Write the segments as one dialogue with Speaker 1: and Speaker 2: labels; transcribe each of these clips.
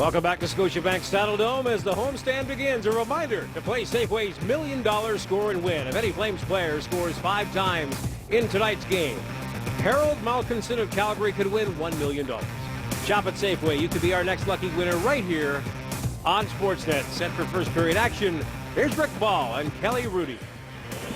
Speaker 1: Welcome back to Scotiabank Saddledome as the homestand begins. A reminder to play Safeway's $1 million score and win. If any Flames player scores 5 times in tonight's game, Harold Malkinson of Calgary could win $1 million. Shop at Safeway. You could be our next lucky winner right here on Sportsnet. Set for first period action. Here's Rick Ball and Kelly Rudy.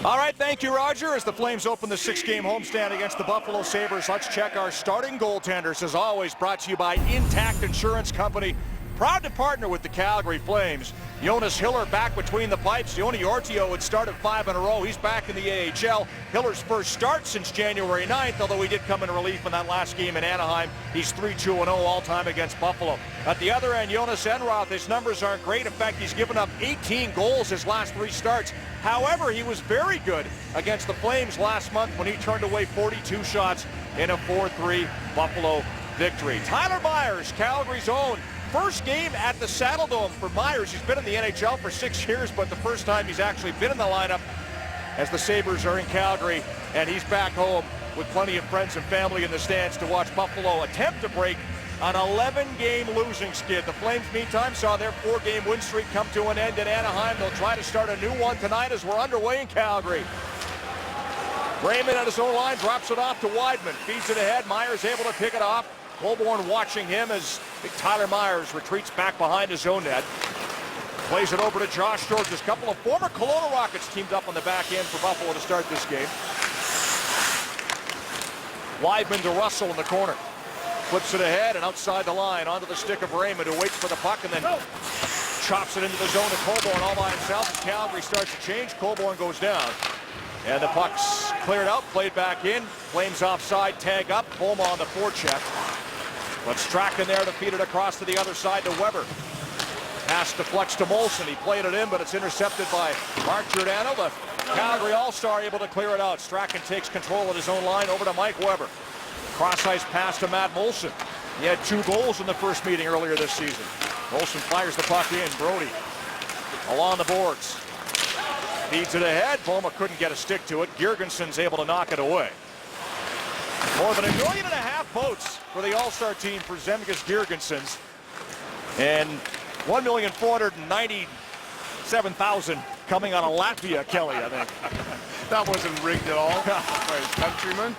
Speaker 2: All right, thank you, Roger. As the Flames open the 6-game homestand against the Buffalo Sabres, let's check our starting goaltenders. As always, brought to you by Intact Insurance Company. Proud to partner with the Calgary Flames. Jonas Hiller back between the pipes. Joni Ortio had started 5 in a row. He's back in the AHL. Hiller's first start since January 9th, although he did come in relief in that last game in Anaheim. He's 3-2-0 all-time against Buffalo. At the other end, Jonas Enroth, his numbers aren't great. In fact, he's given up 18 goals his last 3 starts. However, he was very good against the Flames last month when he turned away 42 shots in a 4-3 Buffalo victory. Tyler Myers, Calgary's own. First game at the Saddledome for Myers. He's been in the NHL for 6 years, but the first time he's actually been in the lineup as the Sabres are in Calgary, and he's back home with plenty of friends and family in the stands to watch Buffalo attempt to break an 11-game losing skid. The Flames, meantime, saw their 4-game win streak come to an end in Anaheim. They'll try to start a new one tonight as we're underway in Calgary. Raymond on his own line drops it off to Weidman. Feeds it ahead. Myers able to pick it off. Colborne watching him as Tyler Myers retreats back behind his own net. Plays it over to Josh Georges. A couple of former Kelowna Rockets teamed up on the back end for Buffalo to start this game. Weidman to Russell in the corner. Flips it ahead and outside the line onto the stick of Raymond, who waits for the puck and then chops it into the zone to Colborne all by himself. As Calgary starts to change, Colborne goes down. And the puck's cleared out, played back in. Flames offside, tag up. Boma on the forecheck. But Strachan there to feed it across to the other side to Weber. Pass deflects to Molson. He played it in, but it's intercepted by Mark Giordano. The Calgary All-Star able to clear it out. Strachan takes control of his own line over to Mike Weber. Cross-ice pass to Matt Molson. He had 2 goals in the first meeting earlier this season. Molson fires the puck in. Brody along the boards. Feeds it ahead. Boma couldn't get a stick to it. Girgenson's able to knock it away. More than 1.5 million votes for the All-Star team for Zemgus Girgensons. And 1,497,000 coming out of Latvia, Kelly, I think.
Speaker 3: That wasn't rigged at all by his countryman.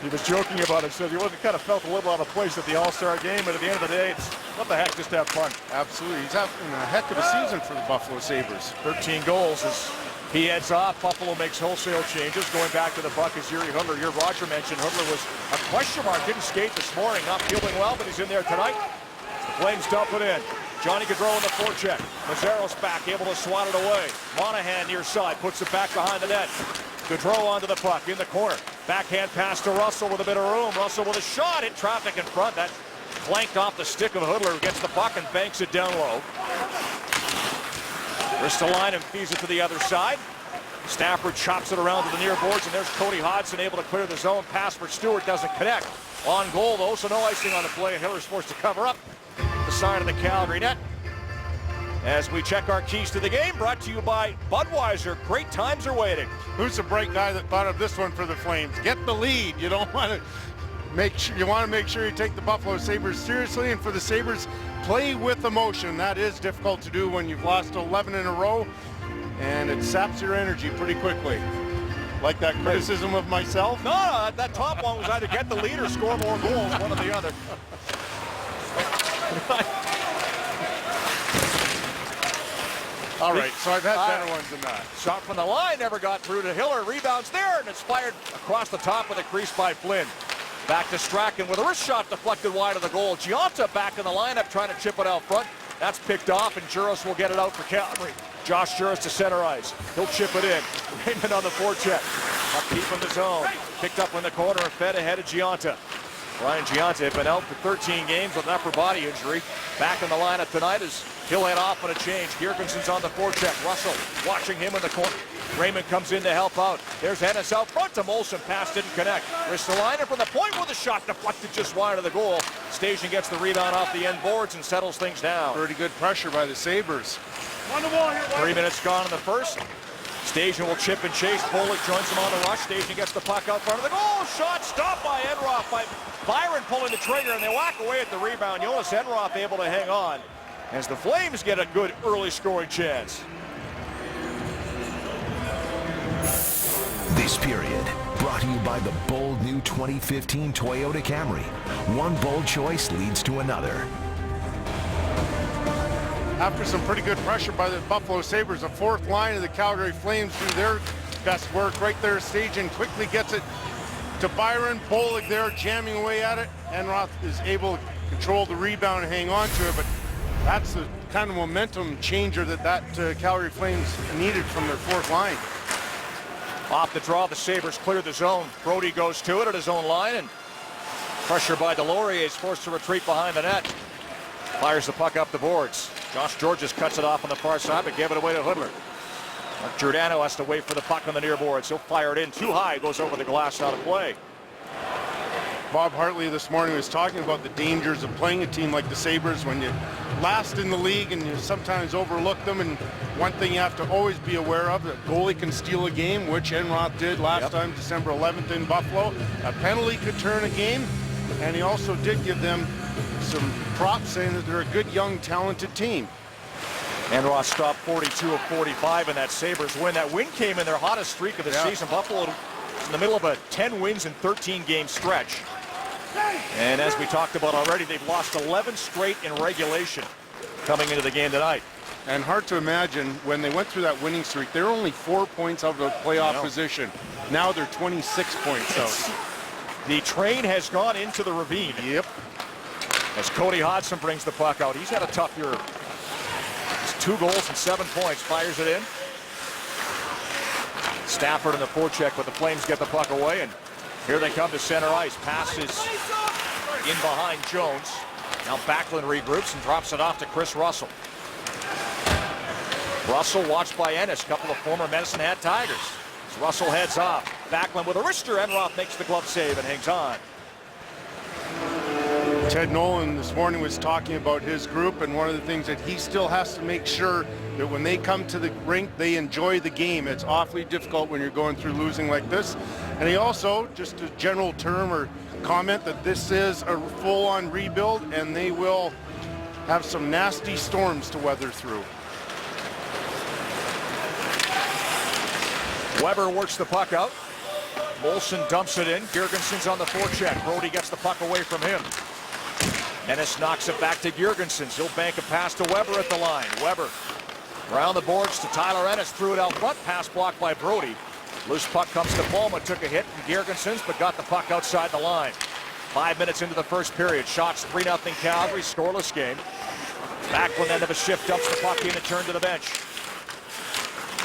Speaker 2: He was joking about it, said he kind of felt a little out of place at the All-Star game, but at the end of the day, it's what the heck, just have fun.
Speaker 3: Absolutely. He's having a heck of a season for the Buffalo Sabres.
Speaker 2: 13 goals as he heads off. Buffalo makes wholesale changes. Going back to the puck is Yuri Hudler. Here, Roger mentioned Hudler was a question mark. Didn't skate this morning. Not feeling well, but he's in there tonight. The Flames dump it in. Johnny Gaudreau in the forecheck. Mazzaro's back, able to swat it away. Monahan near side, puts it back behind the net. Gaudreau onto the puck in the corner. Backhand pass to Russell with a bit of room. Russell with a shot, hit traffic in front. That flanked off the stick of Hudler, who gets the puck and banks it down low. Ristolainen feeds it to the other side. Stafford chops it around to the near boards, and there's Cody Hodgson able to clear the zone. Pass for Stewart doesn't connect. On goal, though, so no icing on the play, and Hiller's forced to cover up the side of the Calgary net. As we check our keys to the game, brought to you by Budweiser. Great times are waiting.
Speaker 3: Who's the bright guy that thought of this one for the Flames? Get the lead. You don't want to make sure you take the Buffalo Sabres seriously, and for the Sabres, play with emotion. That is difficult to do when you've lost 11 in a row, and it saps your energy pretty quickly. Like that criticism of myself?
Speaker 2: No, that top one was either get the lead or score more goals, one or the other.
Speaker 3: All right, so I've had better ones than that.
Speaker 2: Shot from the line, never got through to Hiller. Rebounds there, and it's fired across the top of the crease by Flynn. Back to Strachan with a wrist shot deflected wide of the goal. Gionta back in the lineup trying to chip it out front. That's picked off, and Juris will get it out for Calgary. Josh Juris to center ice. He'll chip it in. Raymond on the forecheck. Up deep in the zone. Picked up in the corner and fed ahead of Gionta. Ryan Gionta had been out for 13 games with an upper body injury. Back in the lineup tonight as he'll head off on a change. Girgenson's on the forecheck. Russell watching him in the corner. Raymond comes in to help out. There's Ennis out front to Molson. Pass didn't connect. Ristolainen from the point with a shot deflected just wide of the goal. Station gets the rebound off the end boards and settles things down.
Speaker 3: Pretty good pressure by the Sabres.
Speaker 2: 3 minutes gone in the first. Station will chip and chase. Pollock joins him on the rush. Station gets the puck out front of the goal. Shot stopped by Enroth, by Byron pulling the trigger, and they whack away at the rebound. Jonas Enroth able to hang on. as the Flames get a good early scoring chance.
Speaker 4: This period brought to you by the bold new 2015 Toyota Camry. One bold choice leads to another.
Speaker 3: After some pretty good pressure by the Buffalo Sabres, the fourth line of the Calgary Flames do their best work right there. Stajan quickly gets it to Byron. Bollig there jamming away at it. Enroth is able to control the rebound and hang on to it, but that's the kind of momentum changer that Calgary Flames needed from their fourth line.
Speaker 2: Off the draw, the Sabres clear the zone. Brody goes to it at his own line, and pressure by Delorier is forced to retreat behind the net. Fires the puck up the boards. Josh Georges cuts it off on the far side, but gave it away to Hoodler. Giordano has to wait for the puck on the near boards. He'll fire it in too high, goes over the glass, out of play.
Speaker 3: Bob Hartley this morning was talking about the dangers of playing a team like the Sabres when you last in the league and you sometimes overlook them. And one thing you have to always be aware of, that goalie can steal a game, which Enroth did last time, December 11th in Buffalo. A penalty could turn a game, and he also did give them some props saying that they're a good, young, talented team.
Speaker 2: Enroth stopped 42 of 45 in that Sabres win. That win came in their hottest streak of the season. Buffalo in the middle of a 10 wins and 13 game stretch. And as we talked about already, they've lost 11 straight in regulation coming into the game tonight.
Speaker 3: And hard to imagine, when they went through that winning streak, they're only 4 points out of playoff position. Now they're 26 points out.
Speaker 2: The train has gone into the ravine.
Speaker 3: Yep.
Speaker 2: As Cody Hodgson brings the puck out. He's had a tough year. He's 2 goals and 7 points. Fires it in. Stafford in the forecheck, but the Flames get the puck away, and here they come to center ice. Passes in behind Jones. Now Backlund regroups and drops it off to Chris Russell. Russell watched by Ennis, a couple of former Medicine Hat Tigers. As Russell heads off. Backlund with a wrister. Enroth makes the glove save and hangs on.
Speaker 3: Ted Nolan this morning was talking about his group, and one of the things that he still has to make sure that when they come to the rink, they enjoy the game. It's awfully difficult when you're going through losing like this. And he also, just a general term or comment, that this is a full-on rebuild, and they will have some nasty storms to weather through.
Speaker 2: Weber works the puck out. Molson dumps it in. Girgensons on the forecheck. Brody gets the puck away from him. Ennis knocks it back to Girgensons. He'll bank a pass to Weber at the line. Weber around the boards to Tyler Ennis. Threw it out front. Pass blocked by Brody. Loose puck comes to Palma. Took a hit from Girgensons, but got the puck outside the line. 5 minutes into the first period. Shots 3-0 Calgary. Scoreless game. Backlund end of a shift. Dumps the puck in and turn to the bench.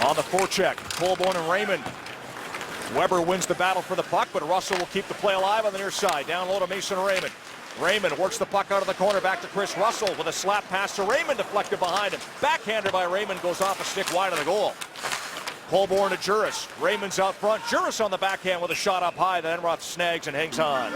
Speaker 2: On the forecheck. Colborne and Raymond. Weber wins the battle for the puck, but Russell will keep the play alive on the near side. Down low to Mason Raymond. Raymond works the puck out of the corner back to Chris Russell with a slap pass to Raymond, deflected behind him. Backhander by Raymond goes off a stick wide of the goal. Colborne to Juris. Raymond's out front. Juris on the backhand with a shot up high that Enroth snags and hangs on.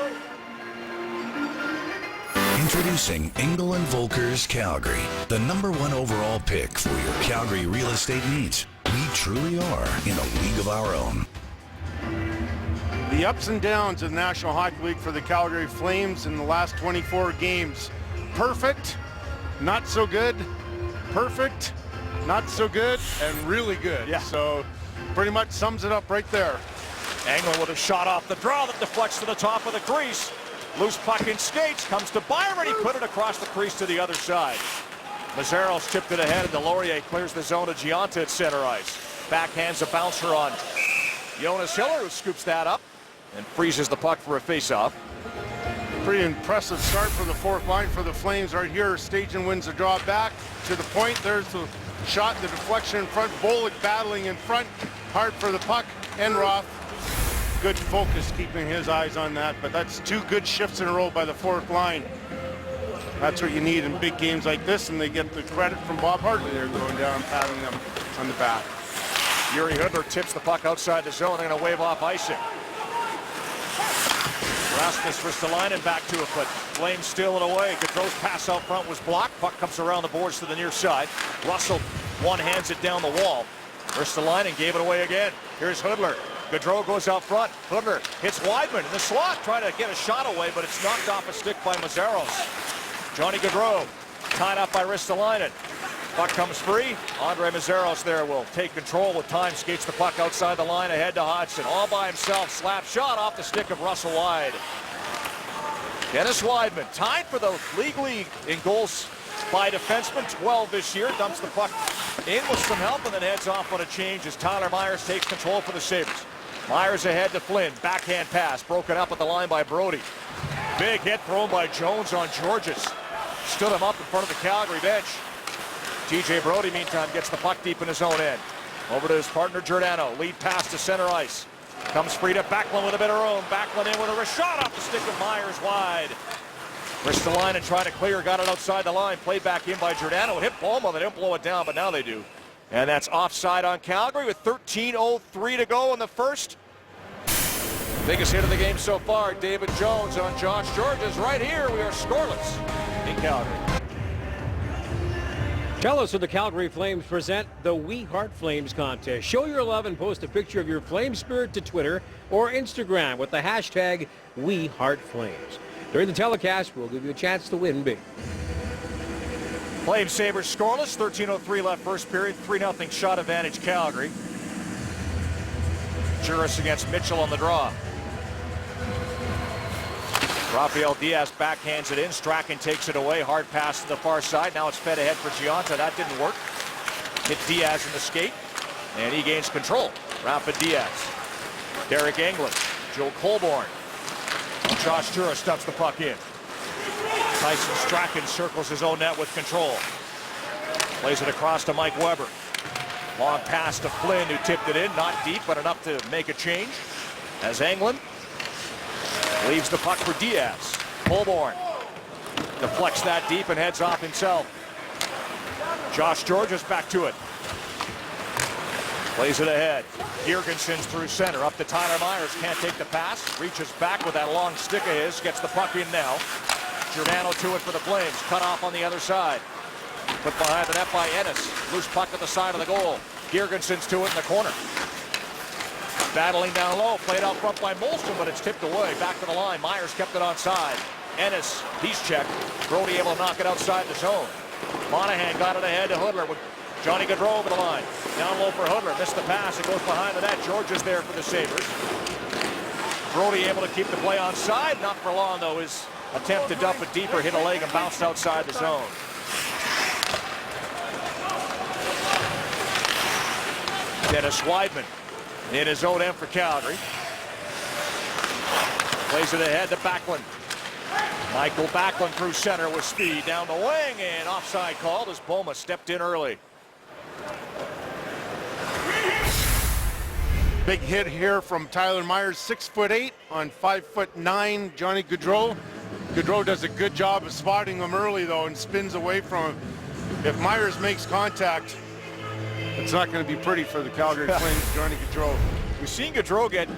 Speaker 4: Introducing Engel & Volker's Calgary, the #1 overall pick for your Calgary real estate needs. We truly are in a league of our own.
Speaker 3: The ups and downs of the National Hockey League for the Calgary Flames in the last 24 games. Perfect, not so good, perfect, not so good, and really good.
Speaker 2: Yeah.
Speaker 3: So pretty much sums it up right there.
Speaker 2: Englund with a shot off the draw that deflects to the top of the crease. Loose puck in skates, comes to Byron. He put it across the crease to the other side. Mazzaro's tipped it ahead, and Delorier clears the zone to Giunta at center ice. Backhands a bouncer on Jonas Hiller, who scoops that up and freezes the puck for a face-off.
Speaker 3: Pretty impressive start for the fourth line for the Flames right here. Stajan wins the draw back to the point. There's the shot, the deflection in front. Bollig battling in front. Hard for the puck. Enroth, good focus keeping his eyes on that, but that's 2 good shifts in a row by the fourth line. That's what you need in big games like this, and they get the credit from Bob Hartley there going down, patting them on the back.
Speaker 2: Yuri Hoodler tips the puck outside the zone. They're going to wave off icing. Rasmus Ristolainen back to it, but Flames steal it away. Gaudreau's pass out front was blocked. Puck comes around the boards to the near side. Russell one-hands it down the wall. Ristolainen gave it away again. Here's Hoodler. Gaudreau goes out front. Hoodler hits Weidman in the slot, trying to get a shot away, but it's knocked off a stick by Mazzaros. Johnny Gaudreau tied up by Ristolainen. Puck comes free. Andre Meszaros there will take control with time. Skates the puck outside the line ahead to Hodgson. All by himself. Slap shot off the stick of Russell Weid. Dennis Wideman tied for the league in goals by defenseman, 12 this year. Dumps the puck in with some help and then heads off on a change as Tyler Myers takes control for the Sabres. Myers ahead to Flynn. Backhand pass broken up at the line by Brody. Big hit thrown by Jones on Georges. Stood him up in front of the Calgary bench. TJ Brody, meantime, gets the puck deep in his own end. Over to his partner, Giordano. Lead pass to center ice. Comes free to Backlund with a bit of room. Backlund in with a shot off the stick of Myers wide. Ristolainen trying to clear, got it outside the line. Played back in by Giordano. Hit Boma. They didn't blow it down, but now they do. And that's offside on Calgary with 13:03 to go in the first. Biggest hit of the game so far, David Jones on Josh Georges. Right here, we are scoreless in Calgary.
Speaker 1: Tell us who the Calgary Flames present the We Heart Flames contest. Show your love and post a picture of your flame spirit to Twitter or Instagram with the hashtag We Heart Flames. During the telecast, we'll give you a chance to win big.
Speaker 2: Flames Sabres scoreless, 13:03 left first period, 3-0 shot advantage Calgary. Juris against Mitchell on the draw. Rafael Diaz backhands it in. Strachan takes it away. Hard pass to the far side. Now it's fed ahead for Gionta. That didn't work. Hit Diaz in the skate. And he gains control. Rafa Diaz. Derek Englund. Joe Colborne. Josh Juris stuffs the puck in. Tyson Strachan circles his own net with control. Plays it across to Mike Weber. Long pass to Flynn, who tipped it in. Not deep, but enough to make a change. As Englund leaves the puck for Diaz. Colborne deflects that deep and heads off himself. Josh Georges back to it. Plays it ahead. Girgensons through center. Up to Tyler Myers. Can't take the pass. Reaches back with that long stick of his. Gets the puck in now. Giordano to it for the Flames. Cut off on the other side. Put behind the net by Ennis. Loose puck at the side of the goal. Girgensons to it in the corner. Battling down low, played out front by Molson, but it's tipped away. Back to the line. Myers kept it onside. Ennis, he's checked. Brody able to knock it outside the zone. Monahan got it ahead to Hudler with Johnny Gaudreau over the line. Down low for Hudler. Missed the pass. It goes behind the net. George is there for the Sabres. Brody able to keep the play onside. Not for long, though. His attempt to dump it deeper hit a leg and bounced outside the zone. Dennis Wideman in his own end for Calgary. Plays it ahead to Backlund. Michael Backlund through center with speed down the wing, and offside called as Boma stepped in early.
Speaker 3: Big hit here from Tyler Myers, 6'8" on 5'9" Johnny Gaudreau. Gaudreau does a good job of spotting him early though and spins away from him. If Myers makes contact, it's not going to be pretty for the Calgary Flames, Johnny Gaudreau.
Speaker 2: We've seen Gaudreau get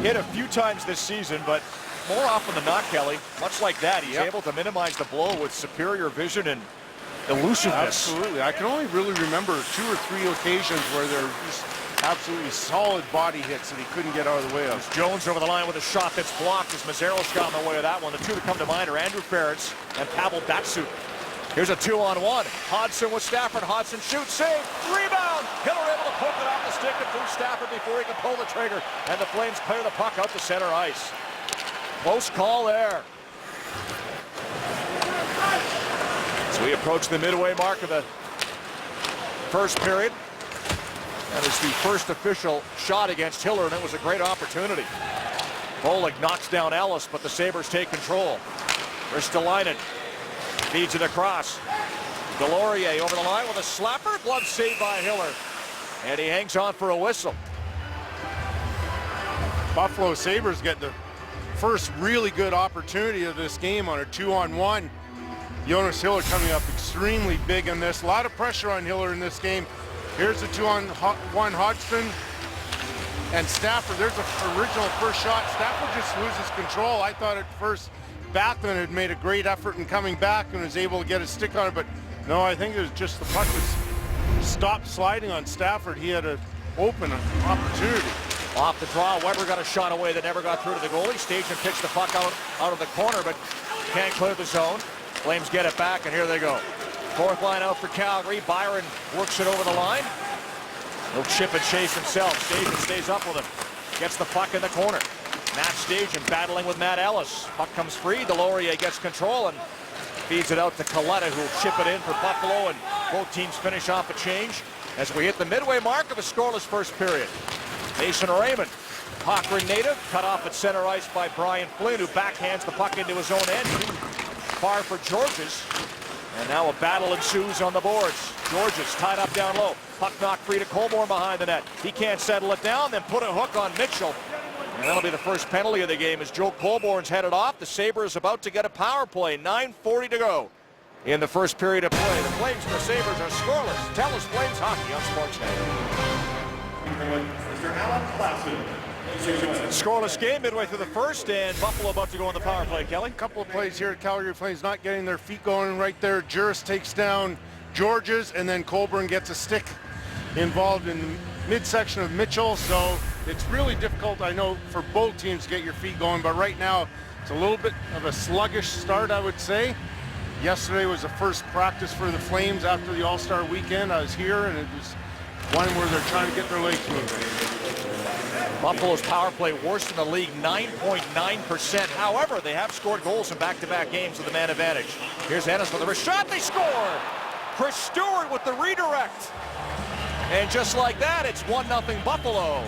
Speaker 2: hit a few times this season, but more often than not, Kelly, much like that, he's able to minimize the blow with superior vision and elusiveness.
Speaker 3: Absolutely. I can only really remember 2 or 3 occasions where they're just absolutely solid body hits that he couldn't get out of the way of.
Speaker 2: Jones over the line with a shot that's blocked as Meszaros got in the way of that one. The two that come to mind are Andrew Ferentz and Pavel Datsyuk. Here's a 2-on-1. Hodgson with Stafford. Hodgson shoots, save, rebound. Hiller able to poke it off the stick and through Stafford before he can pull the trigger. And the Flames clear the puck out to center ice. Close call there. As we approach the midway mark of the first period. That is the first official shot against Hiller, and it was a great opportunity. Bollig knocks down Ellis, but the Sabres take control. Ristolainen feeds it across. Delorier over the line with a slapper. Glove saved by Hiller. And he hangs on for a whistle.
Speaker 3: Buffalo Sabres get the first really good opportunity of this game on a 2-on-1. Jonas Hiller coming up extremely big in this. A lot of pressure on Hiller in this game. Here's the 2-on-1 Hodgson and Stafford. There's the original first shot. Stafford just loses control. I thought at first Backlund had made a great effort in coming back and was able to get a stick on it, but no, I think it was just the puck was stopped sliding on Stafford. He had an open opportunity.
Speaker 2: Off the draw, Weber got a shot away that never got through to the goalie. Stajan picks the puck out of the corner, but can't clear the zone. Flames get it back, and here they go. Fourth line out for Calgary. Byron works it over the line. He'll chip and chase himself. Stajan stays up with him. Gets the puck in the corner. Matt Stajan battling with Matt Ellis. Puck comes free. Delorier gets control and feeds it out to Coletta, who'll chip it in for Buffalo, and both teams finish off a change as we hit the midway mark of a scoreless first period. Mason Raymond, Cochrane native, cut off at center ice by Brian Flynn, who backhands the puck into his own end. Far for Georges. And now a battle ensues on the boards. Georges tied up down low. Puck knocked free to Colborne behind the net. He can't settle it down, then put a hook on Mitchell. And that'll be the first penalty of the game as Joe Colborne's headed off. The Sabres about to get a power play. 9:40 to go in the first period of play. The Flames and the Sabres are scoreless. Telus Flames Hockey on Sportsnet.
Speaker 5: Mr. Alan Klassen.
Speaker 2: Scoreless game midway through the first, and Buffalo about to go on the power play. Kelly?
Speaker 3: A couple of plays here. Calgary Flames not getting their feet going right there. Juris takes down Georges, and then Colborne gets a stick involved in the midsection of Mitchell. So it's really difficult, I know, for both teams to get your feet going. But right now, it's a little bit of a sluggish start, I would say. Yesterday was the first practice for the Flames after the All-Star weekend. I was here, and it was one where they're trying to get their legs moving.
Speaker 2: Buffalo's power play worst in the league, 9.9%. However, they have scored goals in back-to-back games with the man advantage. Here's Ennis with a wrist shot. They score! Chris Stewart with the redirect. And just like that, it's 1-0 Buffalo.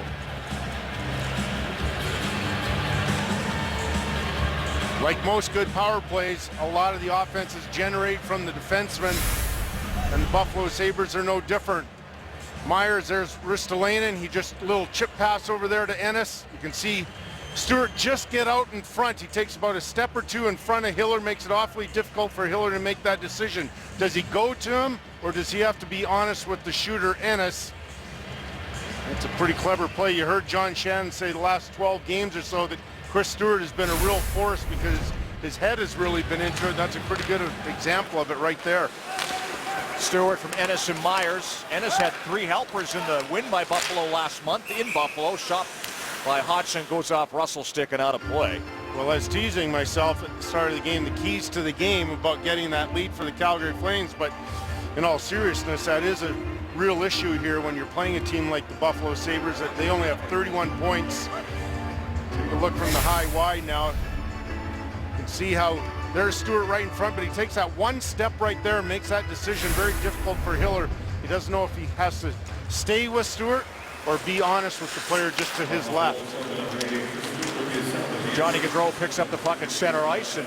Speaker 3: Like most good power plays, a lot of the offenses generate from the defensemen, and the Buffalo Sabres are no different. Myers, there's Ristolainen. He just a little chip pass over there to Ennis. You can see Stewart just get out in front. He takes about a step or two in front of Hiller, makes it awfully difficult for Hiller to make that decision. Does he go to him, or does he have to be honest with the shooter, Ennis? It's a pretty clever play. You heard John Shannon say the last 12 games or so that Chris Stewart has been a real force because his head has really been into it. That's a pretty good example of it right there.
Speaker 2: Stewart from Ennis and Myers. Ennis had 3 helpers in the win by Buffalo last month in Buffalo. Shot by Hodgson goes off Russell stick and out of play.
Speaker 3: Well, I was teasing myself at the start of the game, the keys to the game about getting that lead for the Calgary Flames, but in all seriousness, that is a real issue here when you're playing a team like the Buffalo Sabres. That they only have 31 points. Take a look from the high wide now. You can see how there's Stewart right in front, but he takes that one step right there and makes that decision very difficult for Hiller. He doesn't know if he has to stay with Stewart or be honest with the player just to his left.
Speaker 2: Johnny Gaudreau picks up the puck at center ice and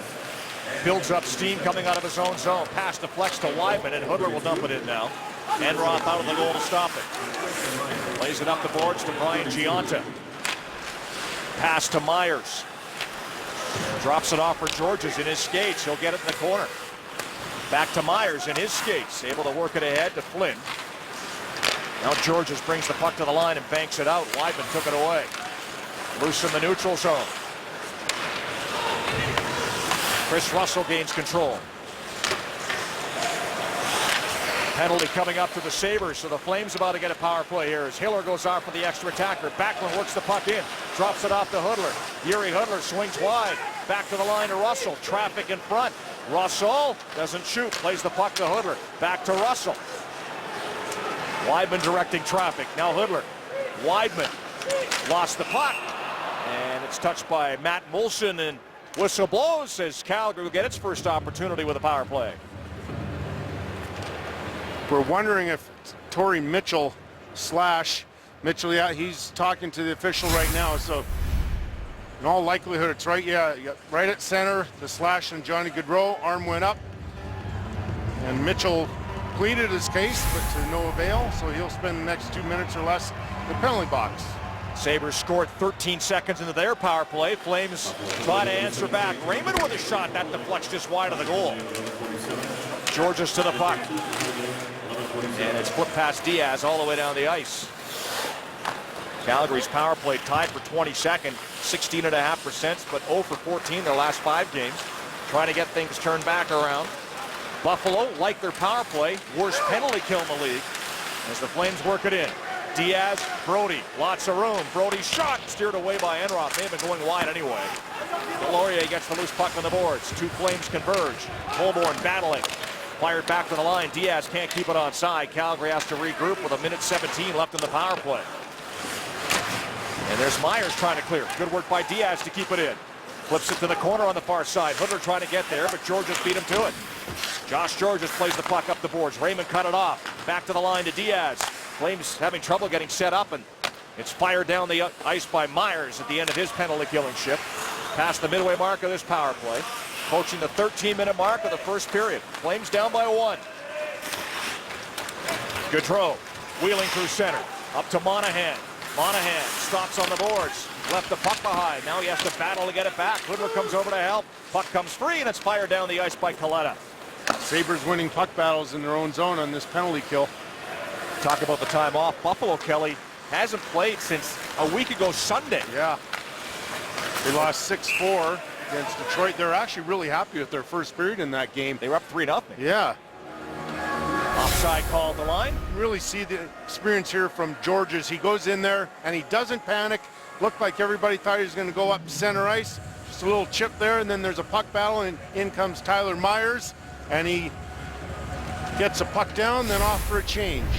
Speaker 2: builds up steam coming out of his own zone. Pass deflects to Weidman, and Hudler will dump it in now. Enroth out of the goal to stop it. Plays it up the boards to Brian Gionta. Pass to Myers. Drops it off for Georges in his skates. He'll get it in the corner. Back to Myers in his skates. Able to work it ahead to Flynn. Now Georges brings the puck to the line and banks it out. Weidman took it away. Loose in the neutral zone. Chris Russell gains control. Penalty coming up to the Sabres, so the Flames about to get a power play here as Hiller goes off for the extra attacker. Backlund works the puck in, drops it off to Hudler. Jiri Hudler swings wide, back to the line to Russell. Traffic in front. Russell doesn't shoot, plays the puck to Hudler. Back to Russell. Weidman directing traffic. Now Hudler. Weidman lost the puck, and it's touched by Matt Molson, and whistle blows as Calgary will get its first opportunity with a power play.
Speaker 3: We're wondering if Torrey Mitchell / Mitchell, yeah, he's talking to the official right now, so in all likelihood it's right, yeah, right at center, the slash and Johnny Gaudreau, arm went up, and Mitchell pleaded his case, but to no avail, so he'll spend the next 2 minutes or less in the penalty box.
Speaker 2: Sabres scored 13 seconds into their power play. Flames try to answer back. Raymond with a shot, that deflects just wide of the goal. Georges to the puck. And it's flipped past Diaz all the way down the ice. Calgary's power play tied for 22nd, 16.5%, but 0 for 14 their last 5 games. Trying to get things turned back around. Buffalo, like their power play, worst penalty kill in the league as the Flames work it in. Diaz, Brody, lots of room. Brody's shot steered away by Enroth. They've been going wide anyway. Delorier gets the loose puck on the boards. 2 Flames converge. Colborne battling. Fired back to the line. Diaz can't keep it onside. Calgary has to regroup with 1:17 left in the power play. And there's Myers trying to clear. Good work by Diaz to keep it in. Flips it to the corner on the far side. Hoodler trying to get there, but Georges beat him to it. Josh Georges plays the puck up the boards. Raymond cut it off. Back to the line to Diaz. Flames having trouble getting set up, and it's fired down the ice by Myers at the end of his penalty killing shift. Past the midway mark of this power play. Approaching the 13-minute mark of the first period. Flames down by 1. Gaudreau wheeling through center. Up to Monahan. Monahan stops on the boards. Left the puck behind. Now he has to battle to get it back. Hoodler comes over to help. Puck comes free, and it's fired down the ice by Kaleta.
Speaker 3: Sabres winning puck battles in their own zone on this penalty kill.
Speaker 2: Talk about the time off. Buffalo, Kelly, hasn't played since a week ago Sunday.
Speaker 3: Yeah. They lost 6-4 against Detroit. They're actually really happy with their first period in that game.
Speaker 2: They were up 3-0.
Speaker 3: Yeah.
Speaker 2: Offside call at the line.
Speaker 3: You really see the experience here from Georges. He goes in there and he doesn't panic. Looked like everybody thought he was going to go up center ice. Just a little chip there, and then there's a puck battle, and in comes Tyler Myers, and he gets a puck down, then off for a change.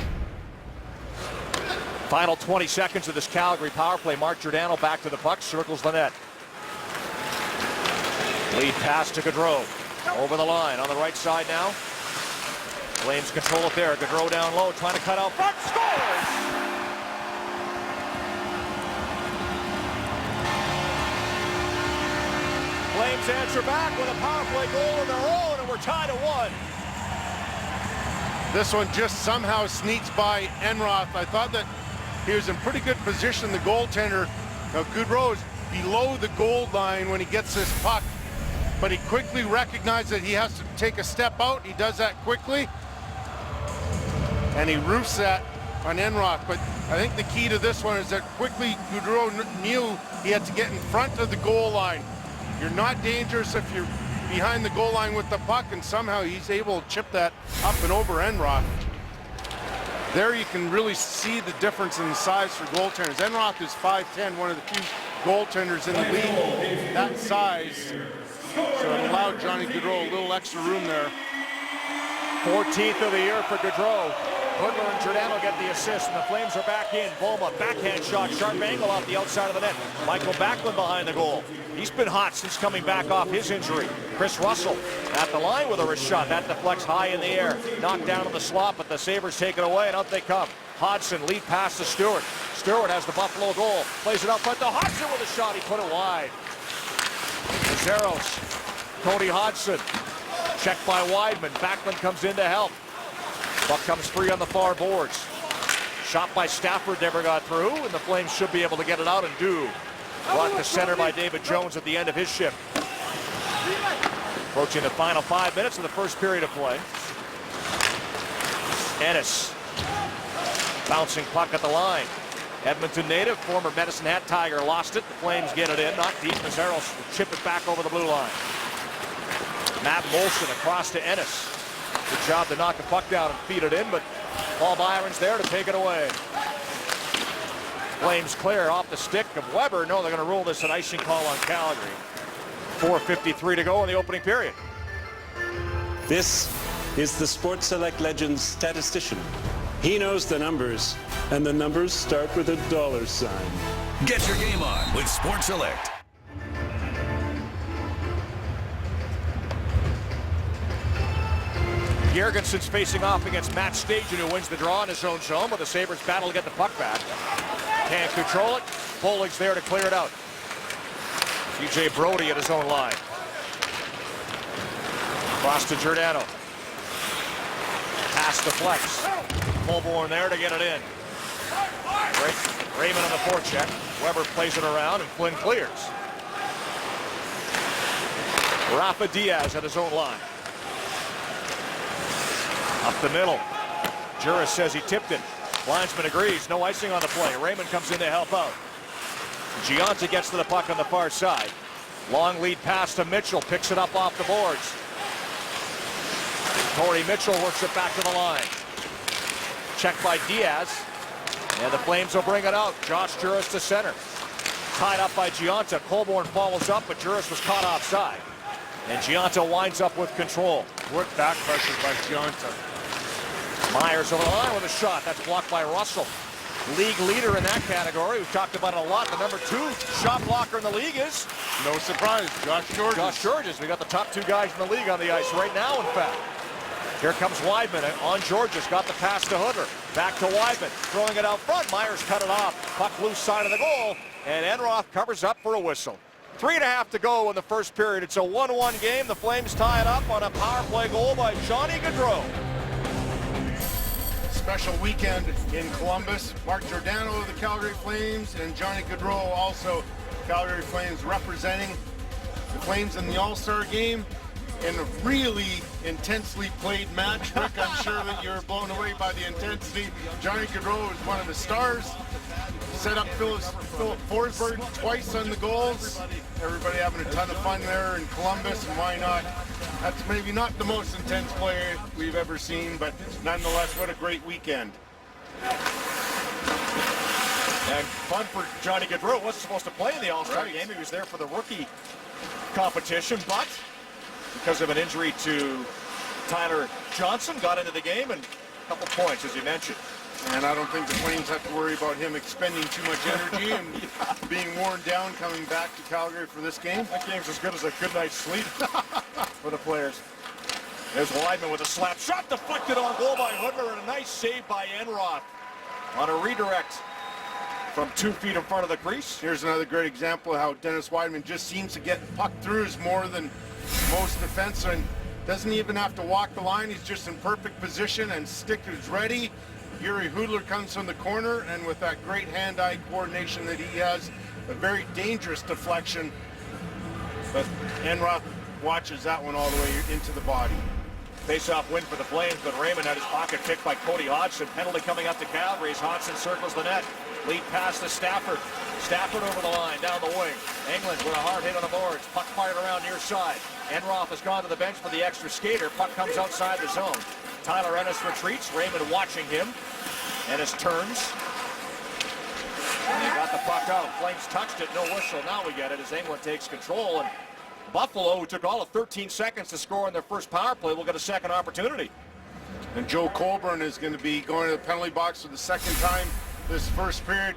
Speaker 2: Final 20 seconds of this Calgary power play. Mark Giordano back to the puck, circles the net. Lead pass to Gaudreau. Over the line on the right side now. Flames control it there. Gaudreau down low, trying to cut out front. Scores! Flames answer back with a power play goal of their own, and we're tied at 1.
Speaker 3: This one just somehow sneaks by Enroth. I thought that he was in pretty good position, the goaltender. Now, Gaudreau is below the goal line when he gets this puck, but he quickly recognized that he has to take a step out. He does that quickly, and he roofs that on Enroth. But I think the key to this one is that quickly Gaudreau knew he had to get in front of the goal line. You're not dangerous if you're behind the goal line with the puck, and somehow he's able to chip that up and over Enroth. There you can really see the difference in the size for goaltenders. Enroth is 5'10", one of the few goaltenders in the league that size. So it allowed Johnny Gaudreau a little extra room there.
Speaker 2: 14th of the year for Gaudreau. Hoodler and Giordano get the assist, and the Flames are back in. Boma, backhand shot, sharp angle off the outside of the net. Michael Backlund behind the goal. He's been hot since coming back off his injury. Chris Russell at the line with a wrist shot. That deflects high in the air. Knocked down in the slot, but the Sabres take it away, and out they come. Hodgson lead pass to Stewart. Stewart has the Buffalo goal. Plays it up front to Hodgson with a shot. He put it wide. Mazeros, Cody Hodgson. Checked by Weidman. Backlund comes in to help. Puck comes free on the far boards. Shot by Stafford never got through, and the Flames should be able to get it out and do. Brought to center by David Jones at the end of his shift. Approaching the final 5 minutes of the first period of play. Ennis. Bouncing puck at the line. Edmonton native, former Medicine Hat Tiger, lost it. The Flames get it in. Not deep. Mazeros will chip it back over the blue line. Matt Molson across to Ennis. Good job to knock the puck down and feed it in, but Paul Byron's there to take it away. Flames clear off the stick of Weber. No, they're going to rule this an icing call on Calgary. 4:53 to go in the opening period.
Speaker 5: This is the Sports Select Legends statistician. He knows the numbers, and the numbers start with a $sign.
Speaker 4: Get your game on with Sports Select.
Speaker 2: Jorgensen's facing off against Matt Stajan, who wins the draw in his own zone, but the Sabres battle to get the puck back. Can't control it. Foley's there to clear it out. TJ Brody at his own line. Cross to Giordano. Pass to Flex. Colborne there to get it in. Raymond on the forecheck. Weber plays it around, and Flynn clears. Rafa Diaz at his own line. Up the middle. Juris says he tipped it. Linesman agrees. No icing on the play. Raymond comes in to help out. Giunta gets to the puck on the far side. Long lead pass to Mitchell. Picks it up off the boards. Torrey Mitchell works it back to the line. Checked by Diaz. And the Flames will bring it out. Josh Juris to center. Tied up by Giunta. Colborne follows up, but Juris was caught offside. And Giunta winds up with control.
Speaker 3: What back pressure by Giunta.
Speaker 2: Myers over the line with a shot. That's blocked by Russell. League leader in that category. We've talked about it a lot. The number 2 shot blocker in the league is
Speaker 3: No surprise, Josh Georges.
Speaker 2: Josh Georges. We got the top 2 guys in the league on the ice right now, in fact. Here comes Weidman on Georges. Got the pass to Hudler. Back to Weidman. Throwing it out front. Myers cut it off. Puck loose side of the goal. And Enroth covers up for a whistle. 3.5 to go in the first period. It's a 1-1 game. The Flames tie it up on a power play goal by Johnny Gaudreau.
Speaker 3: Special weekend in Columbus. Mark Giordano of the Calgary Flames and Johnny Gaudreau, also Calgary Flames, representing the Flames in the All-Star game in a really intensely played match. Rick, I'm sure that you're blown away by the intensity. Johnny Gaudreau is one of the stars. Set up Philip Forsberg twice on the goals. Everybody having a ton of fun there in Columbus, and why not? That's maybe not the most intense play we've ever seen, but nonetheless, what a great weekend.
Speaker 2: And fun for Johnny Gaudreau. Wasn't supposed to play in the All-Star game. He was there for the rookie competition, but because of an injury to Tyler Johnson, got into the game and a couple points, as you mentioned.
Speaker 3: And I don't think the Flames have to worry about him expending too much energy and being worn down coming back to Calgary for this game.
Speaker 2: That game's as good as a good night's sleep for the players. There's Weidman with a slap shot, deflected on goal by Hudler, and a nice save by Enroth on a redirect from 2 feet in front of the crease.
Speaker 3: Here's another great example of how Dennis Weidman just seems to get puck throughs more than most defensemen. Doesn't even have to walk the line. He's just in perfect position and stick is ready. Yuri Hudler comes from the corner, and with that great hand-eye coordination that he has, a very dangerous deflection. But Enroth watches that one all the way into the body.
Speaker 2: Face-off win for the Flames, but Raymond had his pocket picked by Cody Hodgson. Penalty coming up to Calgary as Hodgson circles the net. Lead pass to Stafford. Stafford over the line, down the wing. England with a hard hit on the boards. Puck fired around near side. Enroth has gone to the bench for the extra skater. Puck comes outside the zone. Tyler Ennis retreats. Raymond watching him. Ennis turns. And he got the puck out. Flames touched it. No whistle. Now we get it as England takes control. And Buffalo, who took all of 13 seconds to score on their first power play, will get a second opportunity.
Speaker 3: And Joe Colburn is going to be going to the penalty box for the second time this first period.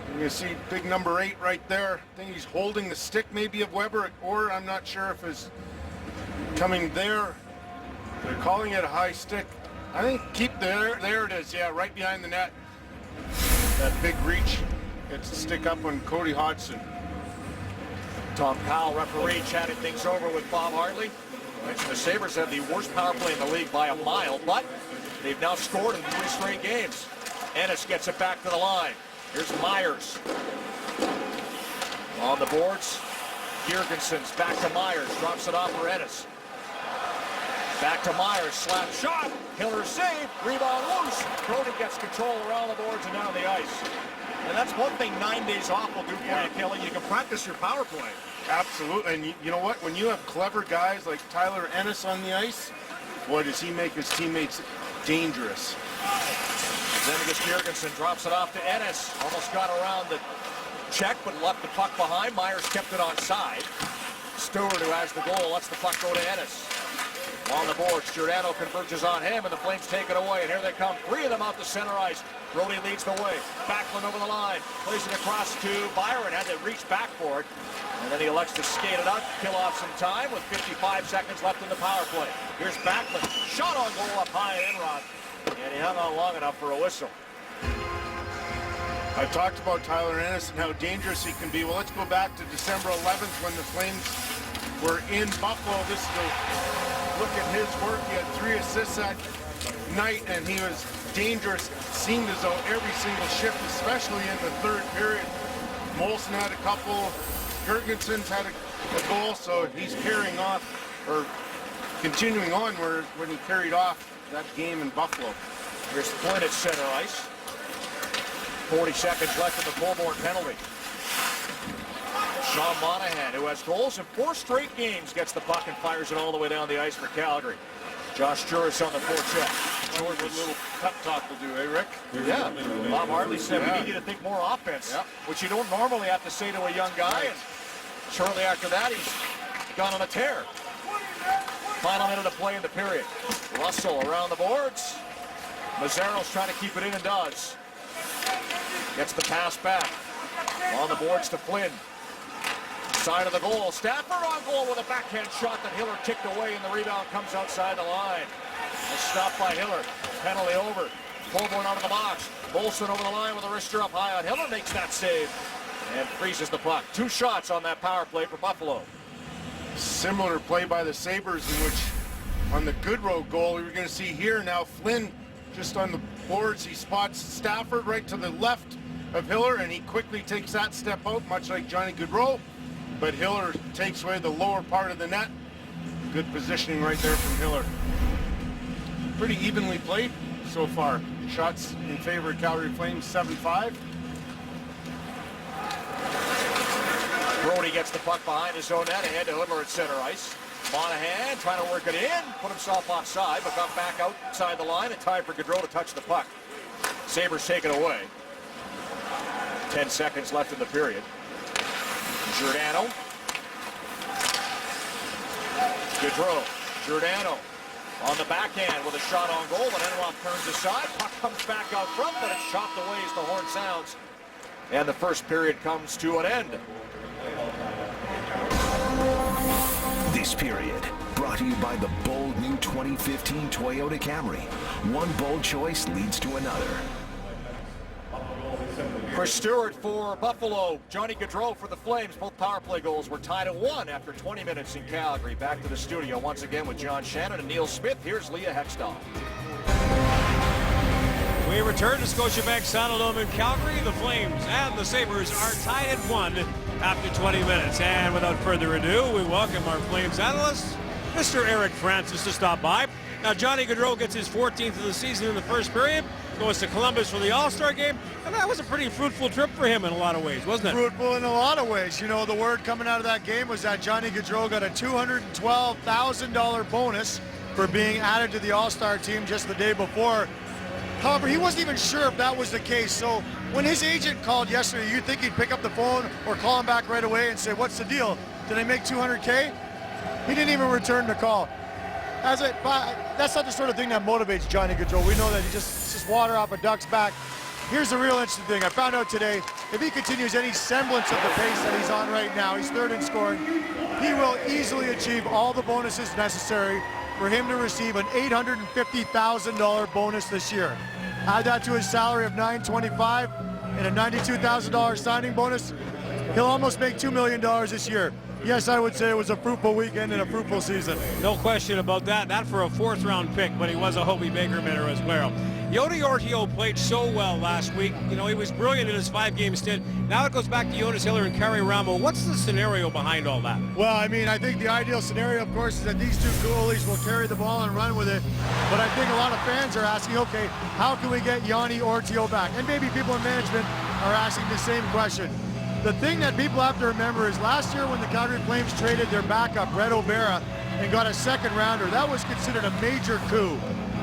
Speaker 3: You're going to see big number 8 right there. I think he's holding the stick maybe of Weber, or I'm not sure if it's coming there. They're calling it a high stick. I think keep there it is, yeah, right behind the net. That big reach gets the stick up on Cody Hodgson.
Speaker 2: Tom Powell, referee, chatting things over with Bob Hartley. The Sabres have the worst power play in the league by a mile, but they've now scored in 3 straight games. Ennis gets it back to the line. Here's Myers. On the boards, Girgensons back to Myers, drops it off for Ennis. Back to Myers, slap shot, killer save, rebound loose. Brody gets control around the boards and down the ice. And that's one thing 9 days off will do for you, Kelly. You can practice your power play.
Speaker 3: Absolutely, and you know what? When you have clever guys like Tyler Ennis on the ice, boy, does he make his teammates dangerous.
Speaker 2: Zemgus Girgensson drops it off to Ennis. Almost got around the check, but left the puck behind. Myers kept it onside. Stewart, who has the goal, lets the puck go to Ennis. On the boards, Giordano converges on him, and the Flames take it away. And here they come, 3 of them out to center ice. Brody leads the way. Backlund over the line, plays it across to Byron. Had to reach back for it, and then he elects to skate it out, kill off some time with 55 seconds left in the power play. Here's Backlund, shot on goal up high at Enroth, and he hung on long enough for a whistle.
Speaker 3: I talked about Tyler Ennis and how dangerous he can be. Well, let's go back to December 11th when the Flames were in Buffalo. This is a look at his work. He had 3 assists that night, and he was dangerous. Seemed as though every single shift, especially in the third period. Molson had a couple. Girgensons had a goal, so he's carrying off, or continuing on when he carried off that game in Buffalo.
Speaker 2: Here's Flynn at center ice. 40 seconds left in the Colborne penalty. Sean Monahan, who has goals in 4 straight games, gets the puck and fires it all the way down the ice for Calgary. Josh Juris on the forecheck.
Speaker 3: What a little pep talk will do, eh, Rick?
Speaker 2: Yeah. Bob Hartley said we need you to think more offense, which you don't normally have to say to a young guy. And shortly after that, he's gone on a tear. Final minute of play in the period. Russell around the boards. Mazzaro's trying to keep it in and does. Gets the pass back. On the boards to Flynn. Side of the goal. Stafford on goal with a backhand shot that Hiller kicked away, and the rebound comes outside the line. A stop by Hiller. Penalty over. Colborne out of the box. Molson over the line with a wrister up high on Hiller. Makes that save and freezes the puck. 2 shots on that power play for Buffalo.
Speaker 3: Similar play by the Sabres, in which on the Goodrow goal, we were going to see here now Flynn just on the boards. He spots Stafford right to the left of Hiller, and he quickly takes that step out, much like Johnny Goodrow. But Hiller takes away the lower part of the net. Good positioning right there from Hiller. Pretty evenly played so far. Shots in favor of Calgary Flames, 7-5.
Speaker 2: Brody gets the puck behind his own net, ahead to Hiller at center ice. Monahan trying to work it in, put himself offside, but got back outside the line, and time for Gaudreau to touch the puck. Sabres take it away. 10 seconds left in the period. Giordano. Gaudreau. Giordano on the backhand with a shot on goal, but Enroth turns aside. Puck comes back out front, but it's chopped away as the horn sounds. And the first period comes to an end.
Speaker 6: This period brought to you by the bold new 2015 Toyota Camry. One bold choice leads to another.
Speaker 2: Chris Stewart for Buffalo, Johnny Gaudreau for the Flames. Both power play goals were tied at 1 after 20 minutes in Calgary. Back to the studio once again with John Shannon and Neil Smith. Here's Leah Hextall.
Speaker 1: We return to Scotiabank Saddledome in Calgary. The Flames and the Sabres are tied at 1 after 20 minutes. And without further ado, we welcome our Flames analyst, Mr. Eric Francis, to stop by. Now, Johnny Gaudreau gets his 14th of the season in the first period, goes to Columbus for the All-Star game, and that was a pretty fruitful trip for him in a lot of ways, wasn't it?
Speaker 7: Fruitful in a lot of ways. You know, the word coming out of that game was that Johnny Gaudreau got a $212,000 bonus for being added to the All-Star team just the day before. However, he wasn't even sure if that was the case. So when his agent called yesterday, you think he'd pick up the phone or call him back right away and say, what's the deal? Did I make $200K? He didn't even return the call. That's not the sort of thing that motivates Johnny Gaudreau. We know that he just water off a duck's back. Here's the real interesting thing. I found out today, if he continues any semblance of the pace that he's on right now, he's 3rd in scoring, he will easily achieve all the bonuses necessary for him to receive an $850,000 bonus this year. Add that to his salary of $925 and a $92,000 signing bonus, he'll almost make $2 million this year. Yes, I would say it was a fruitful weekend and a fruitful season.
Speaker 1: No question about that. Not for a 4th-round pick, but he was a Hobey Baker winner as well. Yoni Ortio played so well last week. You know, he was brilliant in his 5-game stint. Now it goes back to Jonas Hiller and Kari Ramo. What's the scenario behind all that?
Speaker 7: Well, I mean, I think the ideal scenario, of course, is that these 2 goalies will carry the ball and run with it. But I think a lot of fans are asking, okay, how can we get Yoni Ortio back? And maybe people in management are asking the same question. The thing that people have to remember is last year when the Calgary Flames traded their backup, Red O'Bara, and got a 2nd rounder, that was considered a major coup.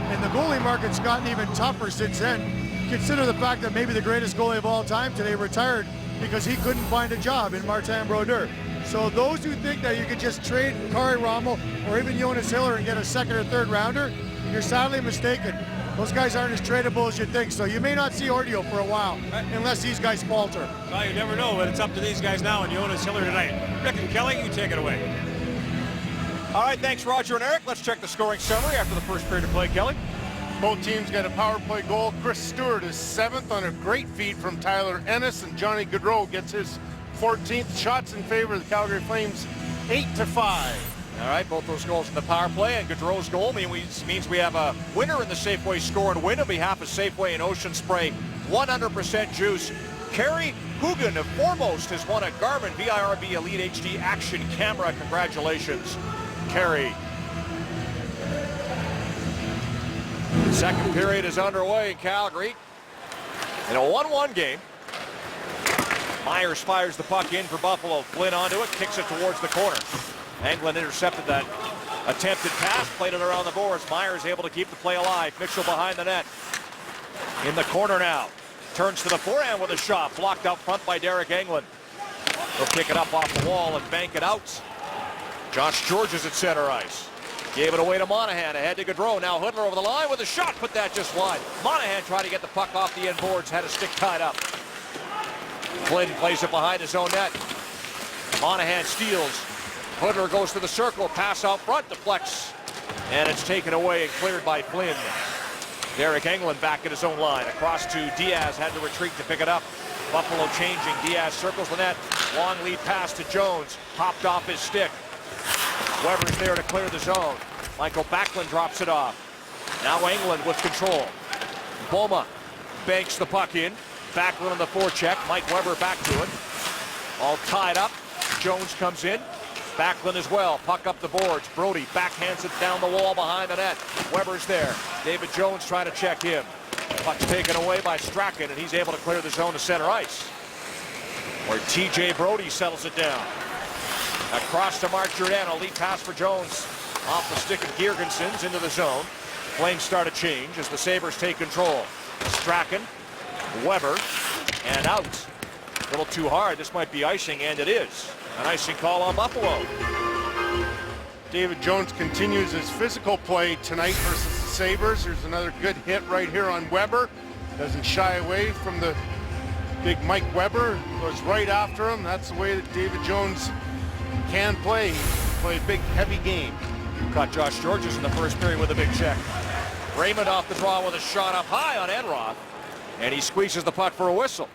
Speaker 7: And the goalie market's gotten even tougher since then. Consider the fact that maybe the greatest goalie of all time today retired because he couldn't find a job in Martin Brodeur. So those who think that you could just trade Kari Ramo or even Jonas Hiller and get a 2nd or 3rd rounder, you're sadly mistaken. Those guys aren't as tradable as you think, so you may not see Ortio for a while, unless these guys falter.
Speaker 1: Well, you never know, but it's up to these guys now and Jonas Hiller tonight. Rick and Kelly, you take it away.
Speaker 2: All right, thanks, Roger and Eric. Let's check the scoring summary after the first period of play. Kelly?
Speaker 3: Both teams got a power play goal. Chris Stewart is 7th on a great feed from Tyler Ennis, and Johnny Gaudreau gets his 14th. Shots in favor of the Calgary Flames, 8-5.
Speaker 2: All right, both those goals in the power play, and Gaudreau's goal means we have a winner in the Safeway Score and Win on behalf of Safeway and Ocean Spray 100% juice. Kerry Hugan of Foremost has won a Garmin VIRB Elite HD Action Camera. Congratulations, Kerry. The second period is underway in Calgary. In a 1-1 game, Myers fires the puck in for Buffalo. Flynn onto it, kicks it towards the corner. Anglin intercepted that attempted pass, played it around the boards. Myers able to keep the play alive. Mitchell behind the net. In the corner now. Turns to the forehand with a shot. Blocked out front by Derek Anglin. He'll pick it up off the wall and bank it out. Josh George is at center ice. Gave it away to Monahan, ahead to Gaudreau. Now Hoodler over the line with a shot, but that just wide. Monahan trying to get the puck off the end boards, had a stick tied up. Flynn plays it behind his own net. Monahan steals. Hoodler goes to the circle, pass out front, deflects, and it's taken away and cleared by Flynn. Derek Engelland back at his own line. Across to Diaz, had to retreat to pick it up. Buffalo changing. Diaz circles the net. Long lead pass to Jones. Popped off his stick. Weber's there to clear the zone. Michael Backlund drops it off. Now Engelland with control. Boma banks the puck in. Backlund on the forecheck. Mike Weber back to it. All tied up. Jones comes in. Backlund as well. Puck up the boards. Brody backhands it down the wall behind the net. Weber's there. David Jones trying to check him. Puck's taken away by Strachan, and he's able to clear the zone to center ice, where TJ Brody settles it down. Across to Mark Giordano. Lead pass for Jones. Off the stick of Girgensons into the zone. Flames start a change as the Sabres take control. Strachan, Weber, and out. A little too hard. This might be icing, and it is. An icing call on Buffalo.
Speaker 3: David Jones continues his physical play tonight versus the Sabres. There's another good hit right here on Weber. Doesn't shy away from the big Mike Weber. Goes right after him. That's the way that David Jones can play. He can play a big, heavy game.
Speaker 2: Caught Josh Georges in the first period with a big check. Raymond off the draw with a shot up high on Enroth. And he squeezes the puck for a whistle.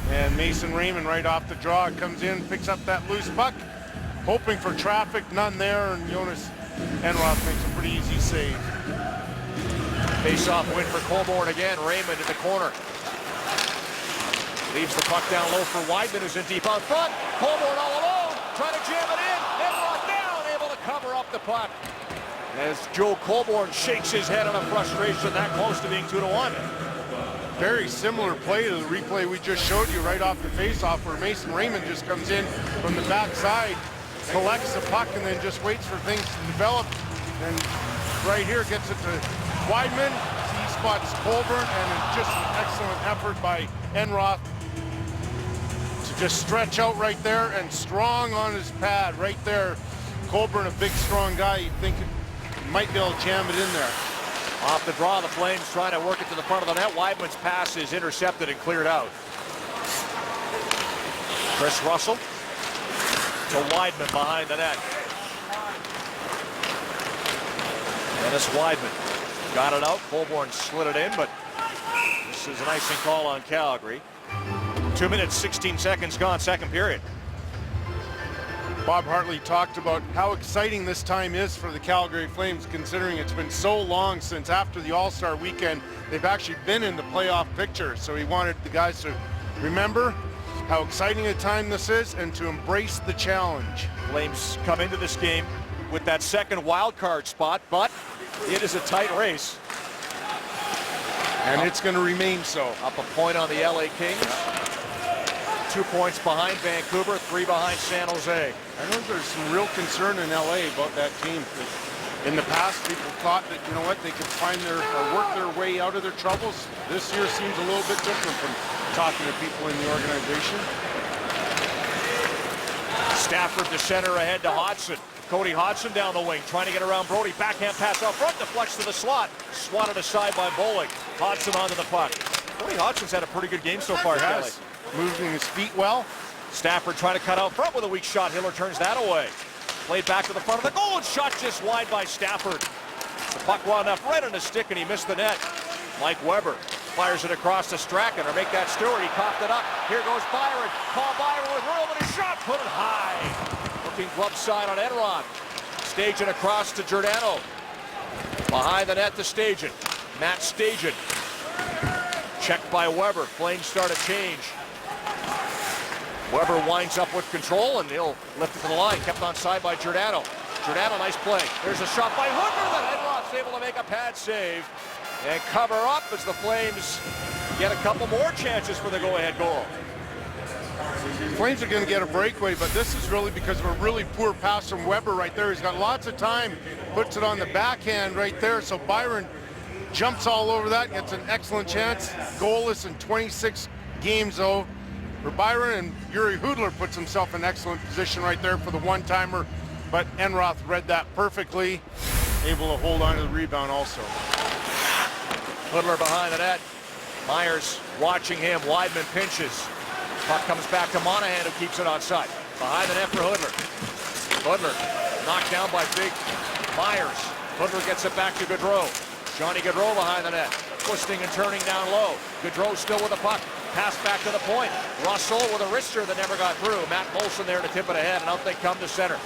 Speaker 3: And Mason Raymond right off the draw comes in, picks up that loose puck, hoping for traffic, none there, and Jonas Enroth makes a pretty easy save.
Speaker 2: Face-off win for Colborne again. Raymond in the corner. Leaves the puck down low for Weidman, who's in deep on front. Colborne all alone, trying to jam it in. Enroth down, able to cover up the puck. As Joe Colborne shakes his head on a frustration that close to being 2-1.
Speaker 3: Very similar play to the replay we just showed you right off the face-off, where Mason Raymond just comes in from the backside, collects the puck, and then just waits for things to develop. And right here gets it to Weidman. He spots Colborne, and just an excellent effort by Enroth to just stretch out right there, and strong on his pad right there. Colborne, a big, strong guy. You'd think he might be able to jam it in there.
Speaker 2: Off the draw, the Flames trying to work it to the front of the net. Weidman's pass is intercepted and cleared out. Chris Russell to Weidman behind the net. Dennis Weidman got it out. Colborne slid it in, but this is an icing call on Calgary. 2 minutes, 16 seconds gone, second period.
Speaker 3: Bob Hartley talked about how exciting this time is for the Calgary Flames, considering it's been so long since after the All-Star weekend they've actually been in the playoff picture. So he wanted the guys to remember how exciting a time this is and to embrace the challenge.
Speaker 2: Flames come into this game with that second wild card spot, but it is a tight race.
Speaker 3: And it's going to remain so.
Speaker 2: Up a point on the LA Kings. 2 points behind Vancouver, 3 behind San Jose.
Speaker 3: I know there's some real concern in LA about that team. In the past, people thought that, you know what, they could find their, or work their way out of their troubles. This year seems a little bit different from talking to people in the organization.
Speaker 2: Stafford to center ahead to Hodgson. Cody Hodgson down the wing, trying to get around Brody. Backhand pass out front, deflects to the slot. Swatted aside by Bollig. Hodgson onto the puck. Cody Hodgson's had a pretty good game so far, Kelly.
Speaker 3: Moving his feet well.
Speaker 2: Stafford trying to cut out front with a weak shot. Hiller turns that away. Played back to the front of the goal, and shot just wide by Stafford. The puck wound up right on his stick, and he missed the net. Mike Weber fires it across to Strachan, or make that Stewart. He coughed it up. Here goes Byron. Paul Byron with room, and his shot put it high. Looking glove side on Enron. Stajan across to Giordano. Behind the net to Stajan. Matt Stajan. Checked by Weber. Flames start a change. Weber winds up with control, and he'll lift it to the line. Kept on side by Giordano. Giordano, nice play. There's a shot by Hoodler that Enroth's able to make a pad save and cover up as the Flames get a couple more chances for the go-ahead goal.
Speaker 3: Flames are going to get a breakaway, but this is really because of a really poor pass from Weber right there. He's got lots of time, puts it on the backhand right there, so Byron jumps all over that, gets an excellent chance. Goalless in 26 games though for Byron, and Yuri Hudler puts himself in excellent position right there for the one-timer, but Enroth read that perfectly, able to hold on to the rebound also.
Speaker 2: Hudler behind the net. Myers watching him. Weidman pinches. Puck comes back to Monahan, who keeps it onside. Behind the net for Hudler. Hudler knocked down by big Myers. Hudler gets it back to Gaudreau. Johnny Gaudreau behind the net. Twisting and turning down low. Gaudreau still with the puck. Pass back to the point. Russell with a wrister that never got through. Matt Molson there to tip it ahead, and out they come to center.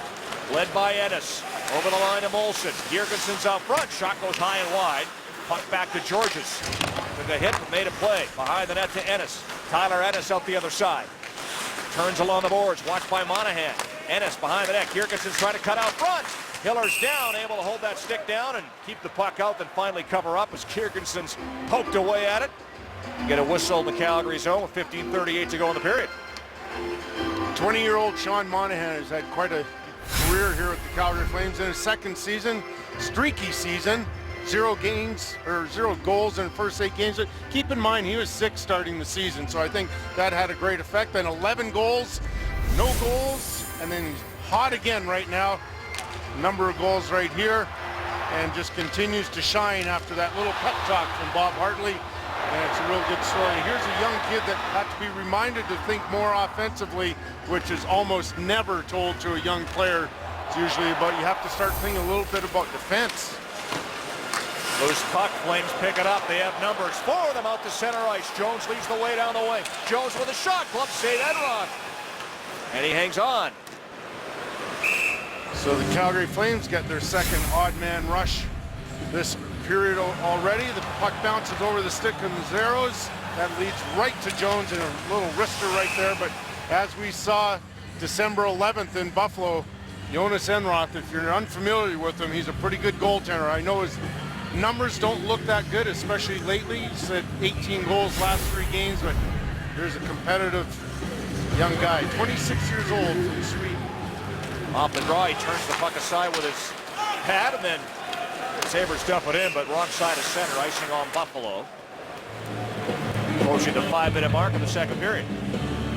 Speaker 2: Led by Ennis. Over the line to Molson. Girgensons out front. Shot goes high and wide. Puck back to Georges. Took a hit, but made a play. Behind the net to Ennis. Tyler Ennis out the other side. Turns along the boards. Watched by Monahan. Ennis behind the net. Girgensons trying to cut out front. Hiller's down, able to hold that stick down and keep the puck out, then finally cover up as Girgensons poked away at it. Get a whistle in the Calgary zone with 15:38 to go in the period.
Speaker 3: 20-year-old Sean Monahan has had quite a career here with the Calgary Flames in his second season, streaky season. 0 games or 0 goals in the first 8 games. But keep in mind, he was 6 starting the season, so I think that had a great effect. Then 11 goals, no goals, and then he's hot again right now. Number of goals right here, and just continues to shine after that little pep talk from Bob Hartley. And it's a real good story. Here's a young kid that had to be reminded to think more offensively, which is almost never told to a young player. It's usually about, you have to start thinking a little bit about defense.
Speaker 2: Loose puck, Flames pick it up. They have numbers. 4 of them out to center ice. Jones leads the way down the wing. Jones with a shot. Glove save, Enroth. And he hangs on.
Speaker 3: So the Calgary Flames get their second odd man rush this period already. The puck bounces over the stick of the Zeros. That leads right to Jones and a little wrister right there. But as we saw December 11th in Buffalo, Jonas Enroth, if you're unfamiliar with him, he's a pretty good goaltender. I know his numbers don't look that good, especially lately. He's had 18 goals last 3 games, but here's a competitive young guy, 26 years old from Sweden.
Speaker 2: Off the draw, he turns the puck aside with his pad, and then Sabres dump it in, but wrong side of center, icing on Buffalo. Approaching the 5-minute mark of the second period.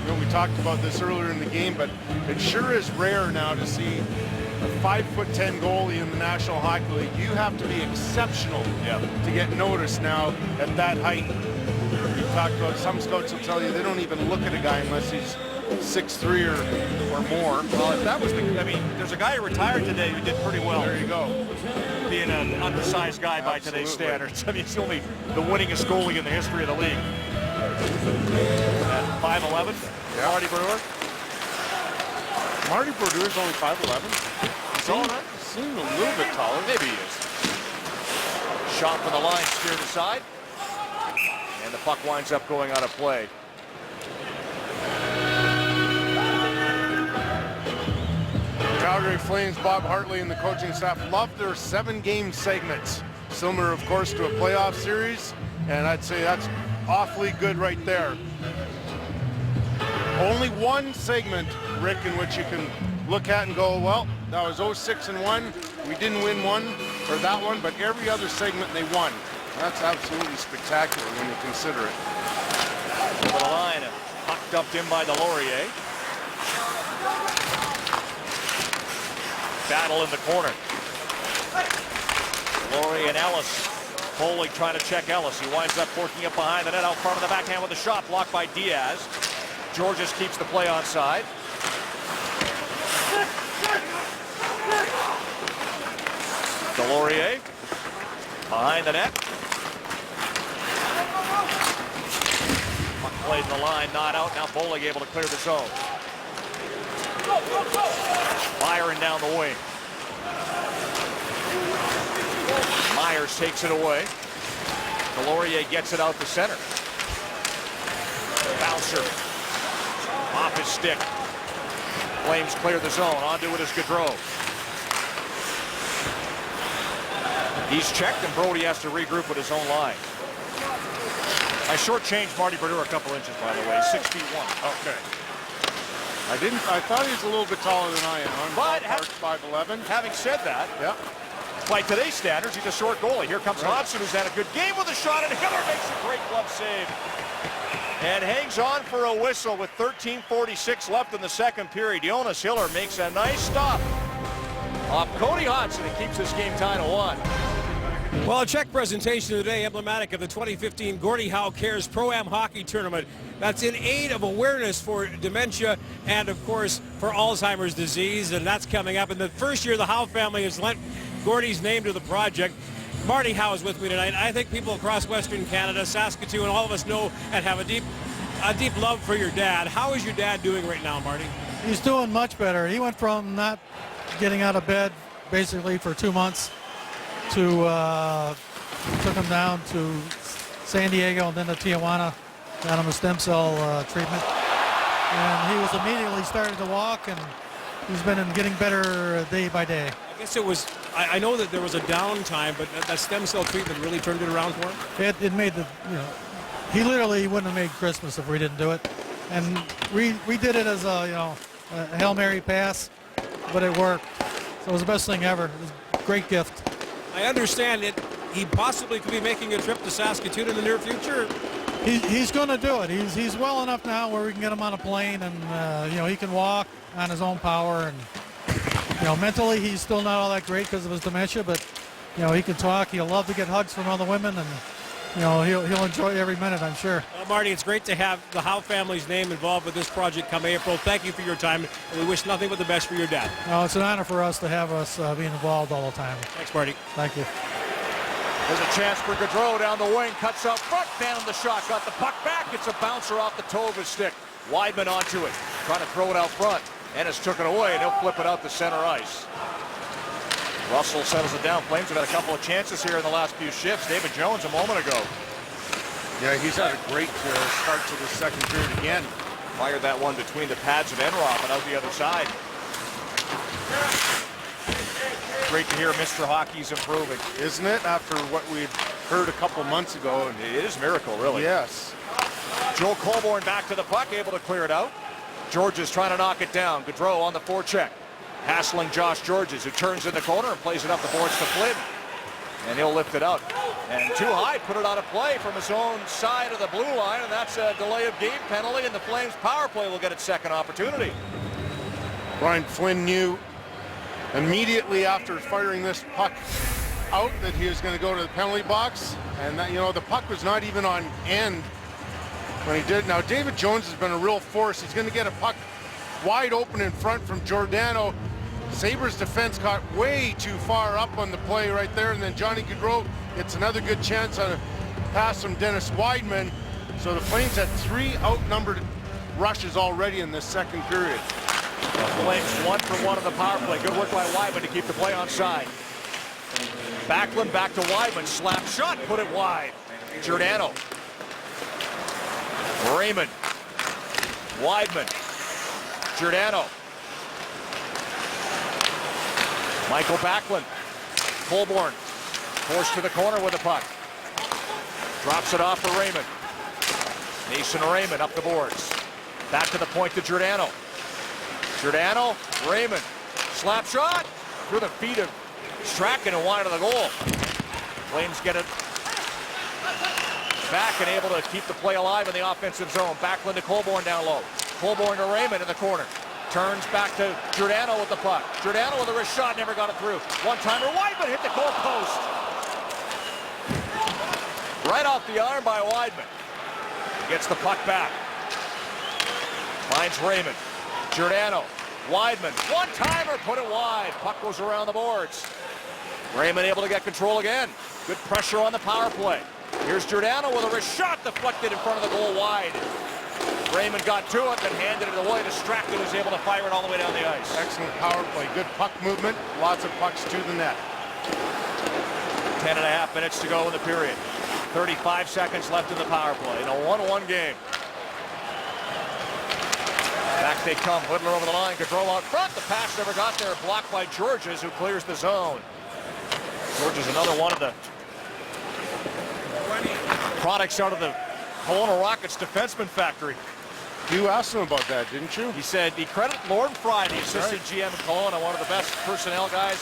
Speaker 3: You know, we talked about this earlier in the game, but it sure is rare now to see a 5'10" goalie in the National Hockey League. You have to be exceptional to get noticed now at that height. You talked about, some scouts will tell you they don't even look at a guy unless he's 6'3" or more.
Speaker 2: Well, if that was the, I mean, there's a guy who retired today who did pretty well.
Speaker 3: There you go.
Speaker 2: Being an undersized guy by today's standards. I mean, he's only the winningest goalie in the history of the league. At 5'11", Marty Brodeur.
Speaker 3: Marty Brodeur's only 5'11". He seemed a little bit taller.
Speaker 2: Maybe he is. Shot from the line, steered aside. And the puck winds up going out of play.
Speaker 3: Calgary Flames, Bob Hartley and the coaching staff love their 7-game segments. Similar, of course, to a playoff series. And I'd say that's awfully good right there. Only one segment, Rick, in which you can look at and go, well, that was 0-6-1. We didn't win one for that one, but every other segment they won. That's absolutely spectacular when you consider it.
Speaker 2: Over the line, puck dumped in by Delorier. Battle in the corner. Delorier and Ellis. Foley trying to check Ellis. He winds up working up behind the net out front of the backhand with a shot blocked by Diaz. Georges keeps the play onside. Delorier behind the net. Puck played in the line, not out. Now Foley able to clear the zone. Byron down the wing. Myers takes it away. Delorier gets it out to center. Bouncer off his stick. Flames clear the zone. Onto it is Gaudreau. He's checked, and Brody has to regroup with his own line. I shortchanged Marty Brodeur a couple inches, by the way. 6'1".
Speaker 3: Okay. I thought he was a little bit taller than I am. I'm
Speaker 2: But
Speaker 3: 5'11".
Speaker 2: having said that,
Speaker 3: yeah,
Speaker 2: By today's standards, he's a short goalie. Here comes Hodgson, who's had a good game with a shot, and Hiller makes a great glove save. And hangs on for a whistle with 13:46 left in the second period. Jonas Hiller makes a nice stop off Cody Hodgson and keeps this game tied at 1.
Speaker 1: Well, a Czech presentation today emblematic of the 2015 Gordie Howe Cares Pro-Am Hockey Tournament. That's in aid of awareness for dementia and, of course, for Alzheimer's disease, and that's coming up. In the first year, the Howe family has lent Gordie's name to the project. Marty Howe is with me tonight. I think people across Western Canada, Saskatoon, all of us know and have a deep love for your dad. How is your dad doing right now, Marty?
Speaker 8: He's doing much better. He went from not getting out of bed basically for 2 months to took him down to San Diego and then to Tijuana, got him a stem cell treatment. And he was immediately starting to walk, and he's been getting better day by day.
Speaker 1: I guess it was, I know that there was a downtime, but that stem cell treatment really turned it around for him?
Speaker 8: It made the, he literally wouldn't have made Christmas if we didn't do it. And we did it as a Hail Mary pass, but it worked. So it was the best thing ever. It was a great gift.
Speaker 1: I understand it. He possibly could be making a trip to Saskatoon in the near future.
Speaker 8: He's going to do it. He's well enough now where we can get him on a plane, and he can walk on his own power. And mentally he's still not all that great because of his dementia, but he can talk. He'll love to get hugs from other women, and he'll enjoy every minute, I'm sure.
Speaker 1: Well, Marty, it's great to have the Howe family's name involved with this project come April. Thank you for your time, and we wish nothing but the best for your dad.
Speaker 8: It's an honor for us to have us being involved all the time.
Speaker 1: Thanks, Marty.
Speaker 8: Thank you.
Speaker 2: There's a chance for Gaudreau down the wing, cuts out front, Phantom the shot, got the puck back. It's a bouncer off the toe of his stick. Weidman onto it, trying to throw it out front. Ennis took it away, and he'll flip it out to center ice. Russell settles it down. Flames have had a couple of chances here in the last few shifts. David Jones a moment ago.
Speaker 3: Yeah, he's had a great start to the second period again.
Speaker 2: Fired that one between the pads of Enroth and out the other side. Great to hear Mr. Hockey's improving.
Speaker 3: Isn't it? After what we'd heard a couple months ago.
Speaker 2: It is a miracle, really.
Speaker 3: Yes.
Speaker 2: Joel Colborne back to the puck, able to clear it out. Georges trying to knock it down. Gaudreau on the forecheck. Hassling Josh Georges, who turns in the corner and plays it up the boards to Flynn. And he'll lift it out. And too high, put it out of play from his own side of the blue line, and that's a delay of game penalty, and the Flames power play will get its second opportunity.
Speaker 3: Brian Flynn knew immediately after firing this puck out that he was going to go to the penalty box, and that, the puck was not even on end when he did. Now David Jones has been a real force. He's going to get a puck wide open in front from Giordano. Sabres defense got way too far up on the play right there, and then Johnny Gaudreau gets another good chance on a pass from Dennis Weidman. So the Flames had 3 outnumbered rushes already in this second period.
Speaker 2: The Flames 1 for 1 on the power play. Good work by Weidman to keep the play on side. Backlund back to Weidman. Slap shot, put it wide. Giordano. Raymond. Weidman. Giordano. Michael Backlund. Colborne. Forced to the corner with the puck. Drops it off for Raymond. Mason Raymond up the boards. Back to the point to Giordano. Giordano, Raymond. Slap shot through the feet of Strachan and wide of the goal. Flames get it back and able to keep the play alive in the offensive zone. Backlund to Colborne down low. Colborne to Raymond in the corner. Turns back to Giordano with the puck. Giordano with a wrist shot, never got it through. One-timer, Weidman hit the goal post. Right off the arm by Weidman. Gets the puck back. Finds Raymond. Giordano. Weidman. One-timer, put it wide. Puck goes around the boards. Raymond able to get control again. Good pressure on the power play. Here's Giordano with a wrist shot deflected in front of the goal wide. Raymond got to it, then handed it away to Strachan, who's able to fire it all the way down the ice.
Speaker 3: Excellent power play. Good puck movement. Lots of pucks to the net.
Speaker 2: 10.5 minutes to go in the period. 35 seconds left in the power play in a 1-1 game. Back they come. Whittler over the line. Gaudreau out front. The pass never got there. Blocked by Georges, who clears the zone. Georges, another one of the products out of the Kelowna Rockets defenseman factory.
Speaker 3: You asked him about that, didn't you?
Speaker 2: He said he credited Lord Fry, the assistant GM in Kelowna, one of the best personnel guys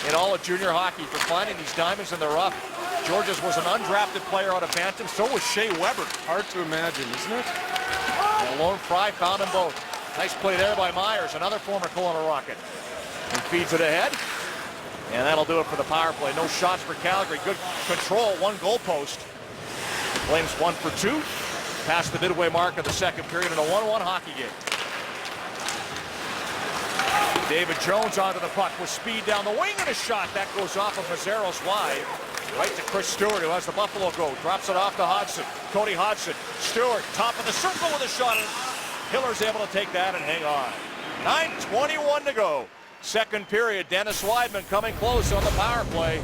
Speaker 2: in all of junior hockey for finding these diamonds in the rough. Georges was an undrafted player out of Bantam. So was Shea Weber.
Speaker 3: Hard to imagine, isn't it?
Speaker 2: And Lone Fry found them both. Nice play there by Myers, another former Kelowna Rocket. He feeds it ahead. And that'll do it for the power play. No shots for Calgary. Good control, one goal post. Flames 1 for 2. Past the midway mark of the second period in a 1-1 hockey game. David Jones onto the puck with speed down the wing and a shot. That goes off of Mazzaros wide. Right to Chris Stewart, who has the Buffalo go. Drops it off to Hodgson. Cody Hodgson. Stewart, top of the circle with a shot. Hiller's able to take that and hang on. 9:21 to go. Second period. Dennis Weidman coming close on the power play.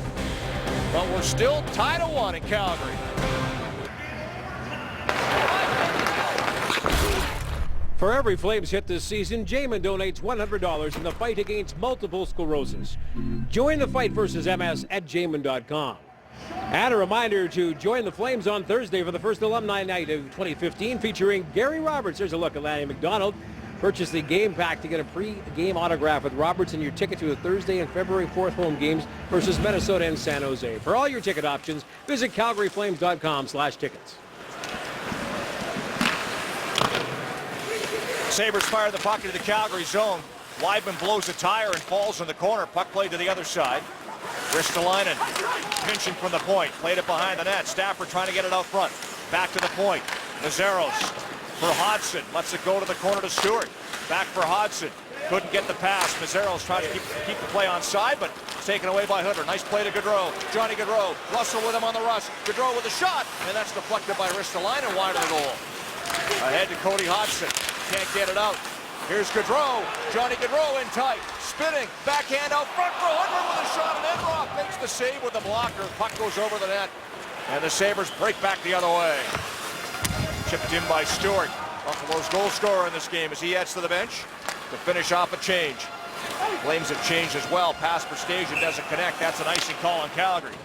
Speaker 2: But we're still tied at 1 in Calgary.
Speaker 1: For every Flames hit this season, Jamin donates $100 in the fight against multiple sclerosis. Join the fight versus MS at Jamin.com. And a reminder to join the Flames on Thursday for the first alumni night of 2015 featuring Gary Roberts. There's a look at Lanny McDonald. Purchase the game pack to get a pre-game autograph with Roberts and your ticket to the Thursday and February 4th home games versus Minnesota and San Jose. For all your ticket options, visit CalgaryFlames.com/tickets.
Speaker 2: Sabres fire the puck into the Calgary zone. Weidman blows a tire and falls in the corner. Puck played to the other side. Ristolainen pinching from the point. Played it behind the net. Stafford trying to get it out front. Back to the point. Mazzaros for Hodgson. Lets it go to the corner to Stewart. Back for Hodgson. Couldn't get the pass. Mazzaros trying to keep the play on side, but taken away by Hooder. Nice play to Gaudreau. Johnny Gaudreau. Russell with him on the rush. Gaudreau with a shot, and that's deflected by Ristolainen wide of the goal. Ahead to Cody Hodgson. Can't get it out. Here's Gaudreau. Johnny Gaudreau in tight. Spinning. Backhand out front for Hooder with a shot, and Enroth makes the save with the blocker. Puck goes over the net, and the Sabres break back the other way. Chipped in by Stewart. Buffalo's goal scorer in this game as he heads to the bench to finish off a change. Flames have changed as well. Pass for Stasian doesn't connect. That's an icing call on Calgary.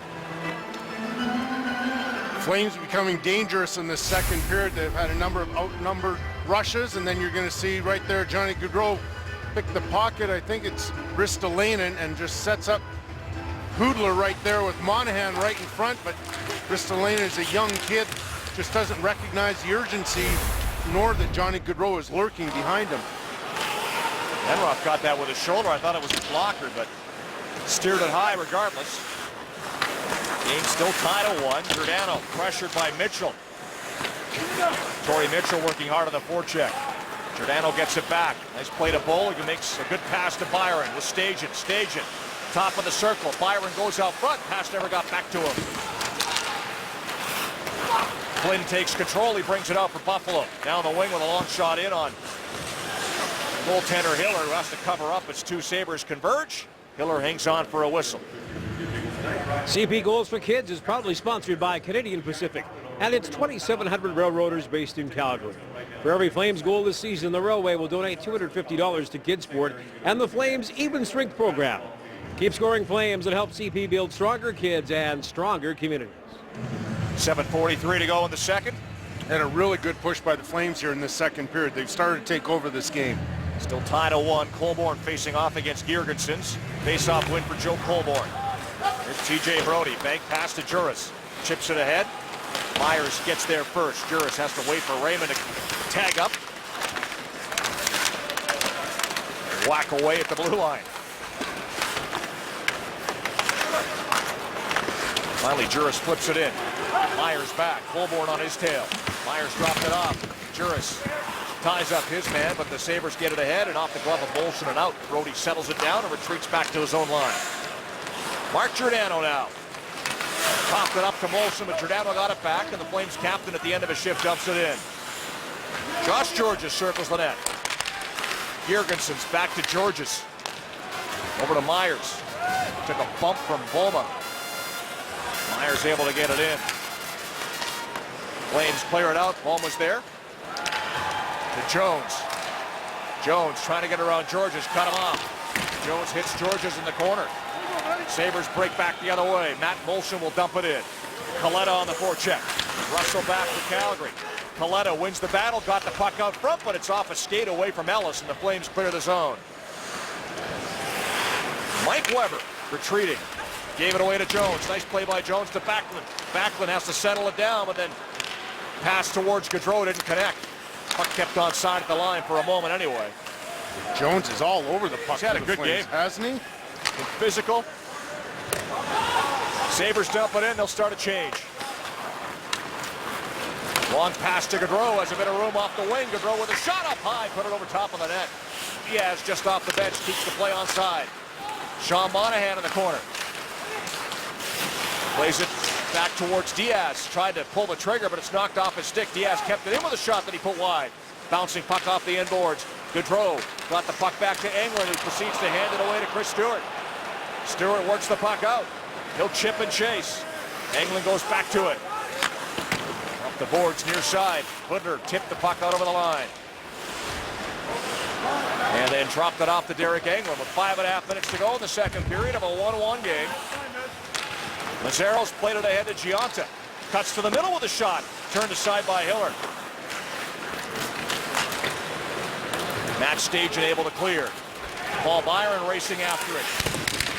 Speaker 3: Flames becoming dangerous in the second period. They've had a number of outnumbered rushes, and then you're going to see right there Johnny Gaudreau pick the pocket. I think it's Ristolainen, and just sets up Hoodler right there with Monahan right in front, but Ristolainen is a young kid, just doesn't recognize the urgency, nor that Johnny Gaudreau is lurking behind him.
Speaker 2: Enroth got that with his shoulder. I thought it was a blocker, but steered it high regardless. Game still tied at 1. Giordano pressured by Mitchell. Torrey Mitchell working hard on the forecheck. Giordano gets it back. Nice play to Bollig, who makes a good pass to Byron with Stasian. Stasian, top of the circle. Byron goes out front. Pass never got back to him. Flynn takes control. He brings it out for Buffalo. Down the wing with a long shot in on goaltender Hiller, who has to cover up as two Sabres converge. Hiller hangs on for a whistle.
Speaker 1: CP Goals for Kids is proudly sponsored by Canadian Pacific and its 2,700 railroaders based in Calgary. For every Flames goal this season, the Railway will donate $250 to Kidsport and the Flames Even Strength program. Keep scoring Flames and help CP build stronger kids and stronger communities.
Speaker 2: 7:43 to go in the second.
Speaker 3: And a really good push by the Flames here in this second period. They've started to take over this game.
Speaker 2: Still tied at 1. Colborne facing off against Girgensons. Face-off win for Joe Colborne. Here's T.J. Brody. Bank pass to Juris. Chips it ahead. Myers gets there first. Juris has to wait for Raymond to tag up. Whack away at the blue line. Finally, Juris flips it in. Myers back. Colborne on his tail. Myers dropped it off. Juris ties up his man, but the Sabres get it ahead, and off the glove of Molson and out. Brody settles it down and retreats back to his own line. Mark Giordano now. Popped it up to Molson, but Giordano got it back, and the Flames captain at the end of a shift dumps it in. Josh Georges circles the net. Girgensons back to Georges. Over to Myers. Took a bump from Boma. Myers able to get it in. Flames clear it out. Boma's there. To Jones. Jones trying to get around Georges. Cut him off. Jones hits Georges in the corner. Sabres break back the other way. Matt Molson will dump it in. Coletta on the forecheck. Russell back for Calgary. Coletta wins the battle. Got the puck out front, but it's off a skate away from Ellis, and the Flames clear the zone. Mike Weber retreating. Gave it away to Jones. Nice play by Jones to Backlund. Backlund has to settle it down, but then pass towards Gaudreau didn't connect. Puck kept on side at the line for a moment anyway.
Speaker 3: Jones is all over the puck.
Speaker 2: He's had a
Speaker 3: for
Speaker 2: good
Speaker 3: the Flames,
Speaker 2: game.
Speaker 3: hasn't he?
Speaker 2: Physical. Sabres dump it in. They'll start a change. Long pass to Gaudreau. Has a bit of room off the wing. Gaudreau with a shot up high. Put it over top of the net. Diaz just off the bench. Keeps the play onside. Sean Monahan in the corner. Plays it back towards Diaz. Tried to pull the trigger, but it's knocked off his stick. Diaz kept it in with a shot that he put wide. Bouncing puck off the inboards. Gaudreau got the puck back to Engelland, who proceeds to hand it away to Chris Stewart. Stewart works the puck out. He'll chip and chase. Engelland goes back to it. Up the boards near side. Hudler tipped the puck out over the line. And then dropped it off to Derek Engelland with 5.5 minutes to go in the second period of a 1-1 game. Mazzaros played it ahead to Gionta. Cuts to the middle with a shot. Turned aside by Hiller. Matt Stajan able to clear. Paul Byron racing after it.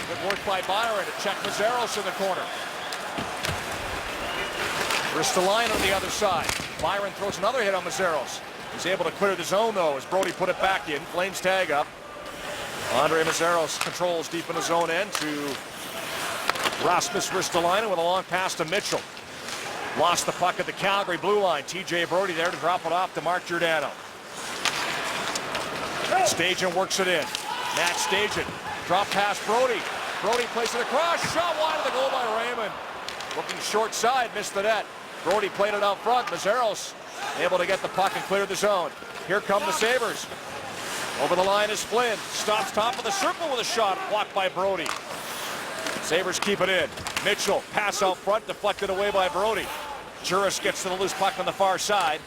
Speaker 2: Good work by Byron to check Mazzaros in the corner. Ristolainen on the other side. Byron throws another hit on Mazzaros. He's able to clear the zone though as Brody put it back in. Flames tag up. Andre Mazzaros controls deep in the zone end to Rasmus Ristolainen with a long pass to Mitchell. Lost the puck at the Calgary blue line. TJ Brody there to drop it off to Mark Giordano. Stajan works it in. Matt Stajan. Drop pass Brody. Brody plays it across. Shot wide of the goal by Raymond. Looking short side, missed the net. Brody played it out front. Mazzaros able to get the puck and clear the zone. Here come the Sabres. Over the line is Flynn. Stops top of the circle with a shot. Blocked by Brody. Sabres keep it in. Mitchell, pass out front, deflected away by Brody. Juris gets to the loose puck on the far side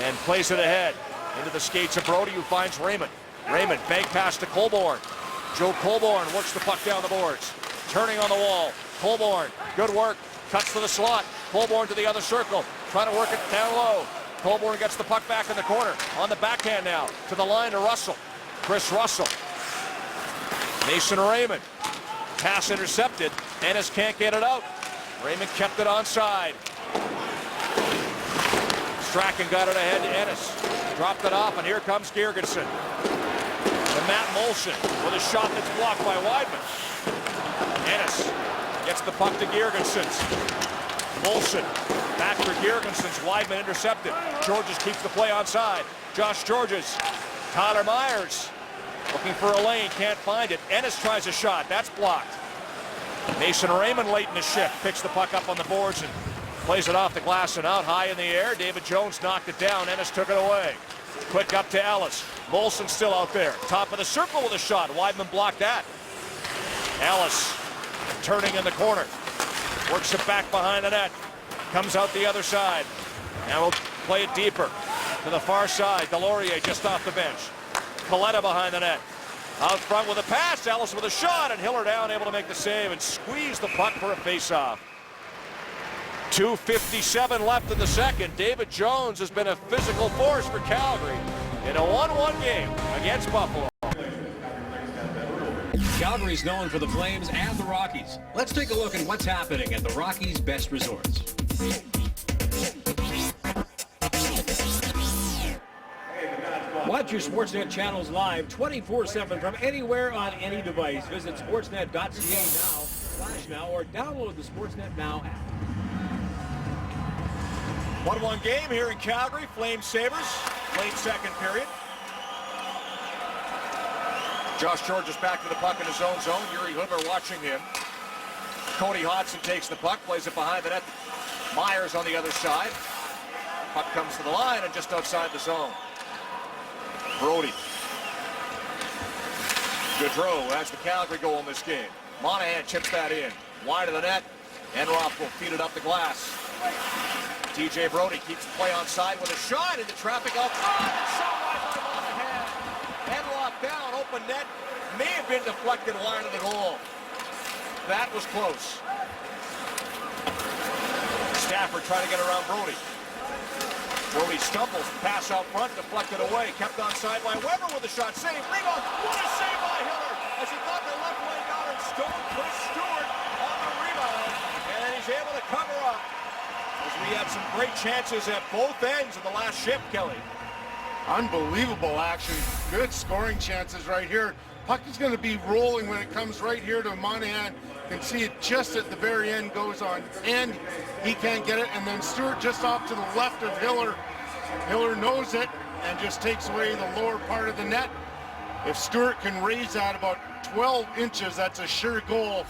Speaker 2: and plays it ahead. Into the skates of Brody, who finds Raymond. Raymond, bank pass to Colborne. Joe Colborne works the puck down the boards. Turning on the wall. Colborne, good work. Cuts to the slot. Colborne to the other circle. Trying to work it down low. Colborne gets the puck back in the corner. On the backhand now. To the line to Russell. Chris Russell. Mason Raymond. Pass intercepted. Ennis can't get it out. Raymond kept it onside. Strachan got it ahead to Ennis. Dropped it off, and here comes Girgensson. To Matt Molson with a shot that's blocked by Weidman. Ennis gets the puck to Girgensson. Molson back for Girgensson's. Weidman intercepted. Georges keeps the play onside. Josh Georges. Tyler Myers looking for a lane, can't find it. Ennis tries a shot, that's blocked. Mason Raymond late in the shift, picks the puck up on the boards and plays it off the glass and out high in the air. David Jones knocked it down. Ennis took it away. Quick up to Ellis. Molson still out there. Top of the circle with a shot. Weidman blocked that. Ellis turning in the corner. Works it back behind the net. Comes out the other side. Now we'll play it deeper. To the far side. Delorier just off the bench. Coletta behind the net. Out front with a pass. Ellis with a shot. And Hiller down, able to make the save and squeeze the puck for a face-off. 2:57 left in the second. David Jones has been a physical force for Calgary in a 1-1 game against Buffalo.
Speaker 1: Calgary's known for the Flames and the Rockies. Let's take a look at what's happening at the Rockies' best resorts. Watch your Sportsnet channels live 24/7 from anywhere on any device. Visit sportsnet.ca now, Flash Now, or download the Sportsnet Now app.
Speaker 2: 1-1 game here in Calgary. Flames Sabres, late second period. Josh Georges back to the puck in his own zone. Yuri Hudler watching him. Cody Hodgson takes the puck, plays it behind the net. Myers on the other side. Puck comes to the line and just outside the zone. Brody. Gaudreau has the Calgary goal in this game. Monahan chips that in. Wide of the net. Enroth will feed it up the glass. TJ Brody keeps the play on side with a shot into traffic out front. And shot wide by Monahan. Enroth down, open net. May have been deflected wide of the goal. That was close. Stafford trying to get around Brody. Brody stumbles, pass out front, deflected away, kept on side by Weber with a shot, save, rebound, what a save by Hiller! A as he thought the left leg got him. Stone Chris Stewart on the rebound, and he's able to cover up. As we had some great chances at both ends of the last shift, Kelly.
Speaker 3: Unbelievable action. Good scoring chances right here. Puck is going to be rolling when it comes right here to Monahan. You can see it just at the very end goes on end. He can't get it. And then Stewart just off to the left of Hiller. Hiller knows it and just takes away the lower part of the net. If Stewart can raise that about 12 inches, that's a sure goal.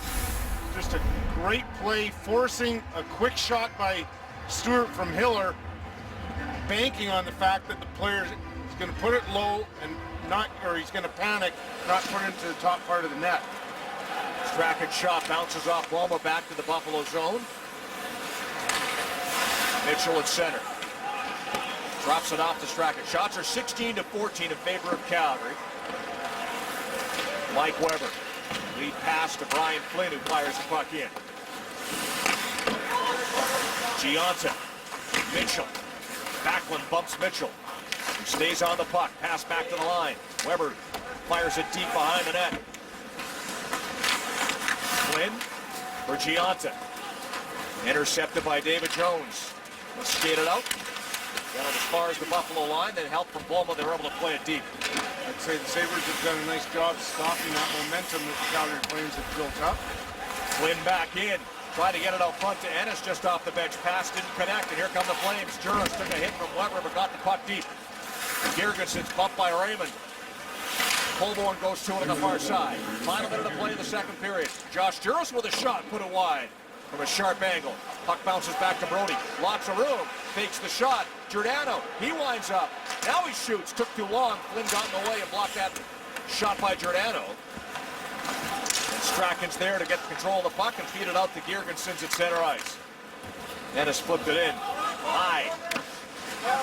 Speaker 3: Just a great play, forcing a quick shot by Stewart from Hiller, banking on the fact that the player is going to put it low and not, or he's going to panic, not put it into the top part of the net.
Speaker 2: Strachan's shot bounces off Loma back to the Buffalo zone. Mitchell at center. Drops it off to Strachan. Shots are 16-14 in favor of Calgary. Mike Weber. Lead pass to Brian Flynn, who fires the puck in. Giunta. Mitchell. Backlund bumps Mitchell, who stays on the puck. Pass back to the line. Weber fires it deep behind the net. Flynn for Giunta. Intercepted by David Jones. Skated out. Got it as far as the Buffalo line, then help from Bloma. They were able to play it deep.
Speaker 3: I'd say the Sabres have done a nice job stopping that momentum that the Calgary Flames have built up.
Speaker 2: Flynn back in. Tried to get it out front to Ennis just off the bench. Pass didn't connect, and here come the Flames. Juris took a hit from Weber, but got the puck deep. Girgensons bumped by Raymond. Colborne goes to it on the far side. Final minute of play in the second period. Josh Juris with a shot, put it wide from a sharp angle. Puck bounces back to Brody. Lots of room. Fakes the shot. Giordano, he winds up. Now he shoots. Took too long. Flynn got in the way and blocked that shot by Giordano. And Strachan's there to get control of the puck and feed it out to Girgensons at center ice. Ennis flipped it in. High.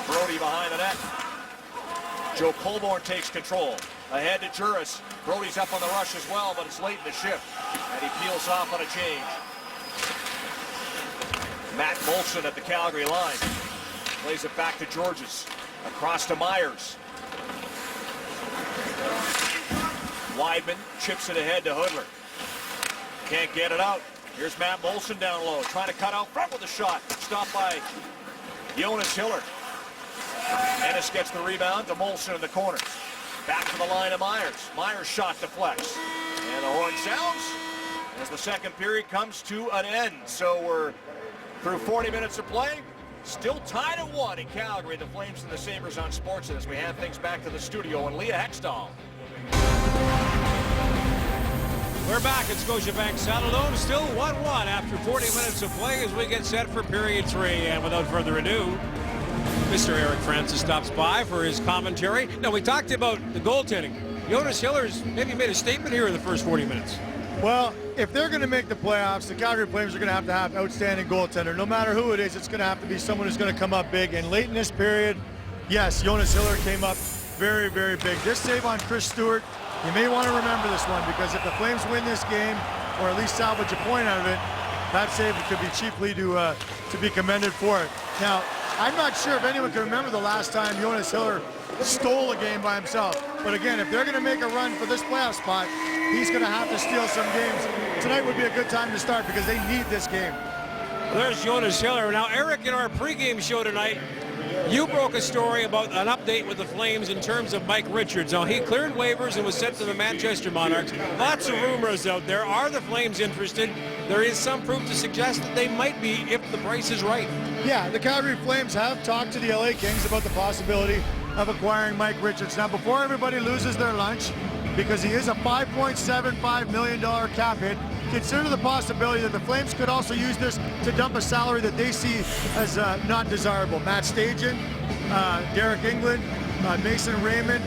Speaker 2: Brody behind the net. Joe Colborne takes control. Ahead to Juris. Brody's up on the rush as well, but it's late in the shift. And he peels off on a change. Matt Molson at the Calgary line. Plays it back to Georges. Across to Myers. Weidman chips it ahead to Hoodler. Can't get it out. Here's Matt Molson down low. Trying to cut out front with a shot. Stopped by Jonas Hiller. Ennis gets the rebound to Molson in the corner. Back to the line of Myers. Myers shot deflects. And the horn sounds as the second period comes to an end. So we're through 40 minutes of play. Still tied at 1 in Calgary. The Flames and the Sabres on Sportsnet as we hand things back to the studio and Leah Hextall.
Speaker 1: We're back at Scotiabank Saddledome. Still 1-1 after 40 minutes of play as we get set for period 3. And without further ado, Mr. Eric Francis stops by for his commentary. Now, we talked about the goaltending. Jonas Hiller's maybe made a statement here in the first 40 minutes.
Speaker 7: Well, if they're going to make the playoffs, the Calgary Flames are going to have outstanding goaltender. No matter who it is, it's going to have to be someone who's going to come up big. And late in this period, yes, Jonas Hiller came up very, very big. This save on Chris Stewart, you may want to remember this one, because if the Flames win this game, or at least salvage a point out of it, that save could be chiefly to be commended for it. Now, I'm not sure if anyone can remember the last time Jonas Hiller stole a game by himself. But again, if they're going to make a run for this playoff spot, he's going to have to steal some games. Tonight would be a good time to start because they need this game.
Speaker 1: There's Jonas Hiller. Now, Eric, in our pregame show tonight, you broke a story about an update with the Flames in terms of Mike Richards. Now, he cleared waivers and was sent to the Manchester Monarchs. Lots of rumors out there. Are the Flames interested? There is some proof to suggest that they might be if the price is right.
Speaker 7: Yeah, the Calgary Flames have talked to the LA Kings about the possibility of acquiring Mike Richards. Now, before everybody loses their lunch, because he is a $5.75 million cap hit, consider the possibility that the Flames could also use this to dump a salary that they see as not desirable. Matt Stajan, Derek England, Mason Raymond,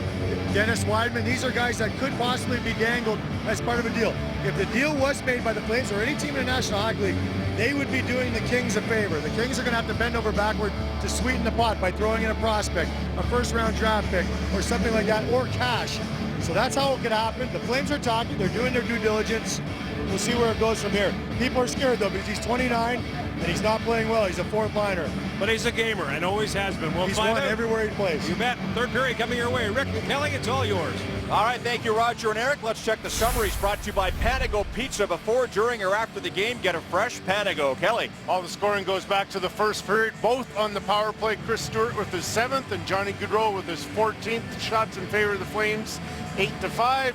Speaker 7: Dennis Weidman, these are guys that could possibly be dangled as part of a deal. If the deal was made by the Flames or any team in the National Hockey League, they would be doing the Kings a favor. The Kings are going to have to bend over backward to sweeten the pot by throwing in a prospect, a first-round draft pick, or something like that, or cash. So that's how it could happen. The Flames are talking. They're doing their due diligence. We'll see where it goes from here. People are scared, though, because he's 29. and he's not playing well. He's a fourth liner.
Speaker 1: But he's a gamer and always has been. We'll
Speaker 7: He's
Speaker 1: find
Speaker 7: won
Speaker 1: out.
Speaker 7: everywhere he plays.
Speaker 1: You bet. Third period coming your way. Rick and Kelly, it's all yours.
Speaker 2: All right, thank you, Roger and Eric. Let's check the summaries brought to you by Panago Pizza. Before, during, or after the game, get a fresh Panago. Kelly.
Speaker 3: All the scoring goes back to the first period, both on the power play. Chris Stewart with his 7th and Johnny Gaudreau with his 14th. Shots in favor of the Flames, 8-5.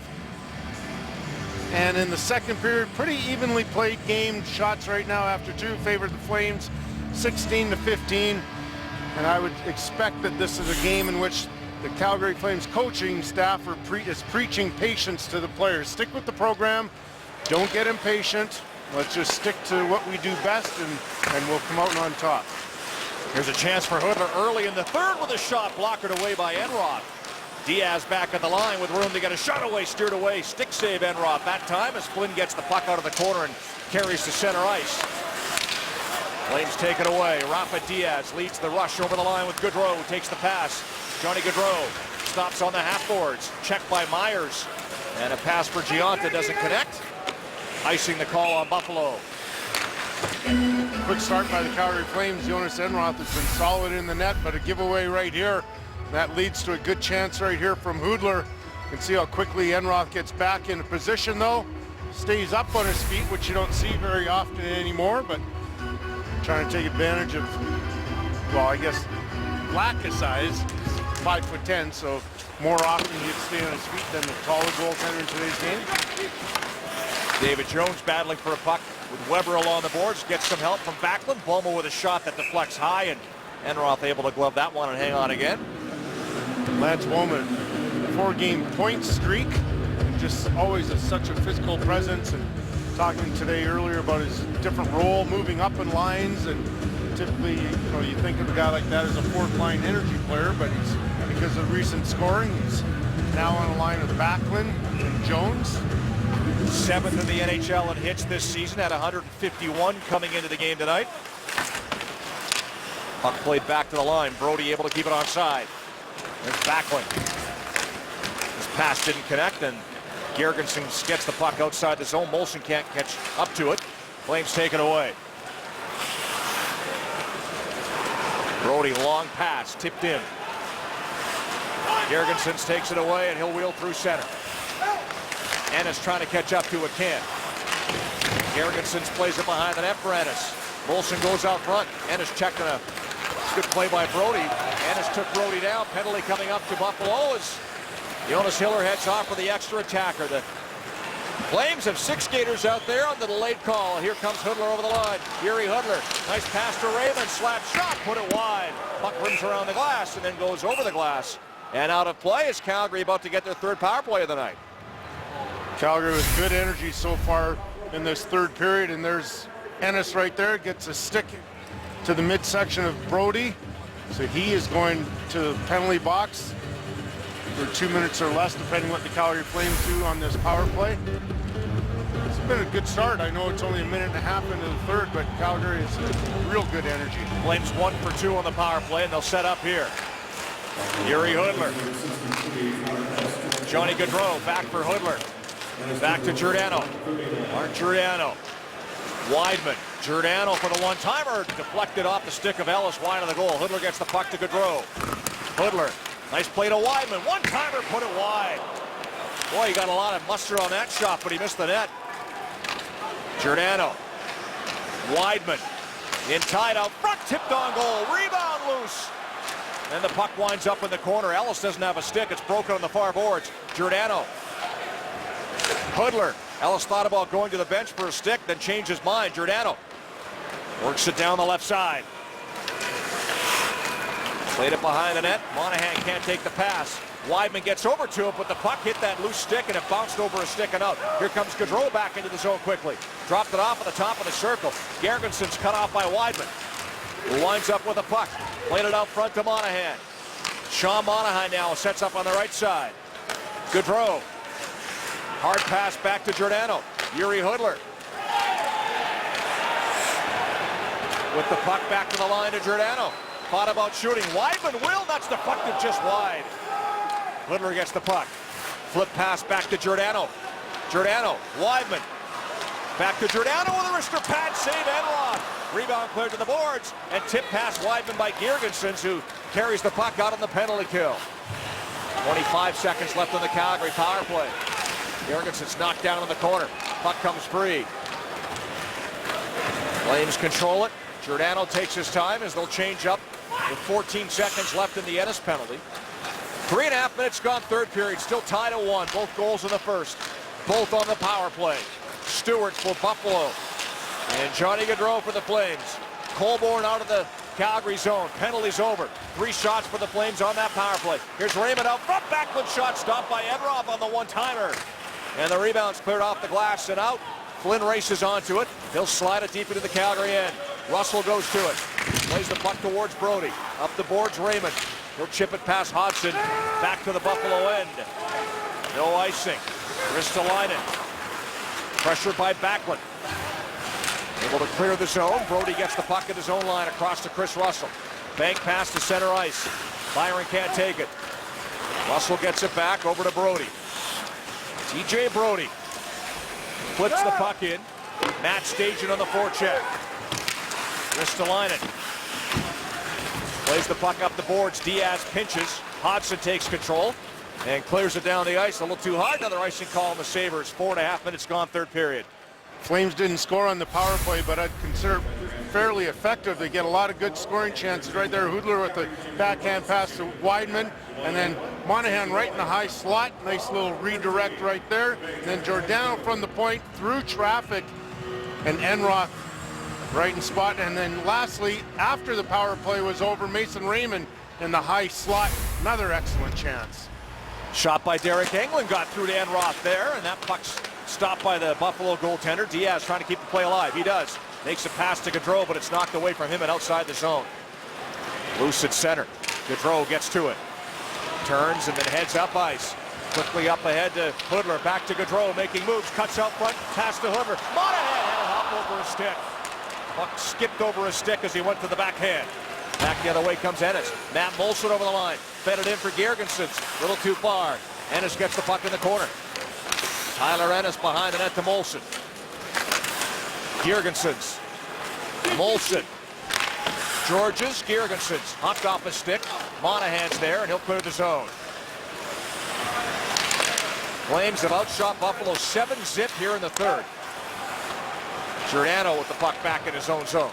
Speaker 3: And in the second period, pretty evenly played game. Shots right now after 2 favor the Flames, 16-15. And I would expect that this is a game in which the Calgary Flames coaching staff is preaching patience to the players. Stick with the program. Don't get impatient. Let's just stick to what we do best, and we'll come out on top.
Speaker 2: Here's a chance for Hudler early in the third with a shot blockered away by Enroth. Diaz back at the line with room to get a shot away, steered away. Stick save Enroth that time as Flynn gets the puck out of the corner and carries to center ice. Flames take it away. Rafa Diaz leads the rush over the line with Gaudreau. Takes the pass. Johnny Gaudreau stops on the half boards. Checked by Myers. And a pass for Gionta doesn't connect. Icing the call on Buffalo.
Speaker 3: Quick start by the Calgary Flames. Jonas Enroth has been solid in the net, but a giveaway right here. That leads to a good chance right here from Hudler. You can see how quickly Enroth gets back into position though. Stays up on his feet, which you don't see very often anymore, but trying to take advantage of, well, I guess lack of size. 5'10", so more often he'd stay on his feet than the taller goaltender in today's game.
Speaker 2: David Jones battling for a puck with Weber along the boards. Gets some help from Backlund. Bomo with a shot that deflects high, and Enroth able to glove that one and hang on again.
Speaker 3: Lance Woman, 4-game point streak. Just always such a physical presence, and talking today earlier about his different role, moving up in lines, and typically, you know, you think of a guy like that as a fourth-line energy player, but he's, because of recent scoring, he's now on a line with Backlund and Jones.
Speaker 2: 7th in the NHL in hits this season at 151 coming into the game tonight. Puck played back to the line. Brody able to keep it onside. There's Backlund. This pass didn't connect, and Gergensen gets the puck outside the zone. Molson can't catch up to it. Flames take it away. Brody, long pass, tipped in. Gergensen takes it away, and he'll wheel through center. Ennis trying to catch up to it, can't. Gergensen plays it behind the net for Ennis. Molson goes out front. Ennis checked a good play by Brody. Ennis took Brody down. Penalty coming up to Buffalo as Jonas Hiller heads off for the extra attacker. The Flames have 6 skaters out there on the delayed call. Here comes Hudler over the line. Yuri Hudler. Nice pass to Raymond. Slap shot. Put it wide. Puck rims around the glass and then goes over the glass. And out of play is Calgary about to get their 3rd power play of the night.
Speaker 3: Calgary with good energy so far in this 3rd period, and there's Ennis right there. Gets a stick to the midsection of Brody. So he is going to the penalty box for 2 minutes or less, depending what the Calgary Flames do on this power play. It's been a good start. I know it's only a minute and a half into the 3rd, but Calgary is real good energy.
Speaker 2: Flames 1 for 2 on the power play, and they'll set up here. Yuri Hudler. Johnny Gaudreau back for Hudler. Back to Giordano. Mark Giordano. Weidman. Giordano for the one-timer. Deflected off the stick of Ellis wide of the goal. Hudler gets the puck to Gaudreau. Hudler. Nice play to Weidman. One-timer, put it wide. Boy, he got a lot of muster on that shot, but he missed the net. Giordano. Weidman. In tied out front, tipped on goal. Rebound loose. And the puck winds up in the corner. Ellis doesn't have a stick. It's broken on the far boards. Giordano. Hudler. Ellis thought about going to the bench for a stick, then changed his mind. Giordano works it down the left side. Played it behind the net. Monahan can't take the pass. Weidman gets over to it, but the puck hit that loose stick and it bounced over a stick and out. Here comes Gaudreau back into the zone quickly. Dropped it off at the top of the circle. Gergensen's cut off by Weidman, who winds up with a puck. Played it out front to Monahan. Sean Monahan now sets up on the right side. Gaudreau. Hard pass back to Giordano. Yuri Hudler. With the puck back to the line to Giordano. Thought about shooting. Weidman will. That's deflected just wide. Hudler gets the puck. Flip pass back to Giordano. Giordano. Weidman. Back to Giordano with a wrister pad save. Enroth. Rebound cleared to the boards, and tip pass Weidman by Girgensons, who carries the puck out on the penalty kill. 25 seconds left on the Calgary power play. Girgensons knocked down in the corner. Puck comes free. Flames control it. Giordano takes his time as they'll change up with 14 seconds left in the Ennis penalty. 3.5 minutes gone, third period. Still tied at 1. Both goals in the first. Both on the power play. Stewart for Buffalo. And Johnny Gaudreau for the Flames. Colborne out of the Calgary zone. Penalties over. 3 shots for the Flames on that power play. Here's Raymond out front. Backward shot stopped by Enroth on the one-timer. And the rebound's cleared off the glass and out. Flynn races onto it. He'll slide it deep into the Calgary end. Russell goes to it. Plays the puck towards Brody. Up the boards, Raymond. He'll chip it past Hodgson. Back to the Buffalo end. No icing. Ristolainen. Pressured by Backlund. Able to clear the zone. Brody gets the puck at his own line across to Chris Russell. Bank pass to center ice. Byron can't take it. Russell gets it back over to Brody. TJ Brody flips the puck in. Matt Stajan on the forecheck. Ristolainen plays the puck up the boards. Diaz pinches. Hodgson takes control and clears it down the ice. A little too hard. Another icing call on the Sabres. 4.5 minutes gone, third period.
Speaker 3: Flames didn't score on the power play, but I'd consider it fairly effective. They get a lot of good scoring chances right there. Hoodler with the backhand pass to Weidman, and then Monahan right in the high slot. Nice little redirect right there. And then Giordano from the point through traffic, and Enroth right in spot. And then lastly, after the power play was over, Mason Raymond in the high slot. Another excellent chance.
Speaker 2: Shot by Derek Englund got through to Enroth there, and that puck's stopped by the Buffalo goaltender. Diaz trying to keep the play alive. He does. Makes a pass to Gaudreau, but it's knocked away from him and outside the zone. Loose at center. Gaudreau gets to it. Turns and then heads up ice. Quickly up ahead to Hoodler. Back to Gaudreau, making moves. Cuts out front. Pass to Hoodler. Monahan had a hop over a stick. Puck skipped over a stick as he went to the backhand. Back the other way comes Ennis. Matt Molson over the line. Fed it in for Girgensons. A little too far. Ennis gets the puck in the corner. Tyler Ennis behind the net to Molson. Girgensons. Molson. Georges. Girgensons. Hopped off a stick. Monahan's there, and he'll clear the zone. Flames have outshot Buffalo 7-zip here in the third. Giordano with the puck back in his own zone.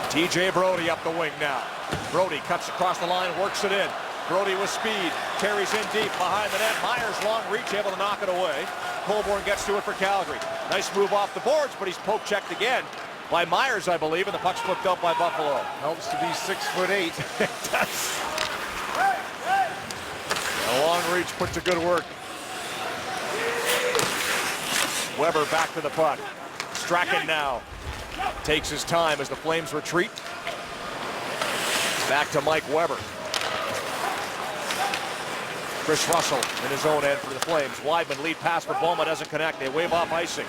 Speaker 2: TJ Brody up the wing now. Brody cuts across the line, works it in. Brody with speed, carries in deep behind the net. Myers long reach, able to knock it away. Colborne gets to it for Calgary. Nice move off the boards, but he's poke checked again by Myers, I believe, and the puck's flipped out by Buffalo.
Speaker 3: Helps to be 6'8".
Speaker 2: It does. A long reach put to good work. Weber back to the puck. Strachan now takes his time as the Flames retreat. Back to Mike Weber. Chris Russell in his own end for the Flames. Weidman lead pass, but Boma doesn't connect. They wave off icing.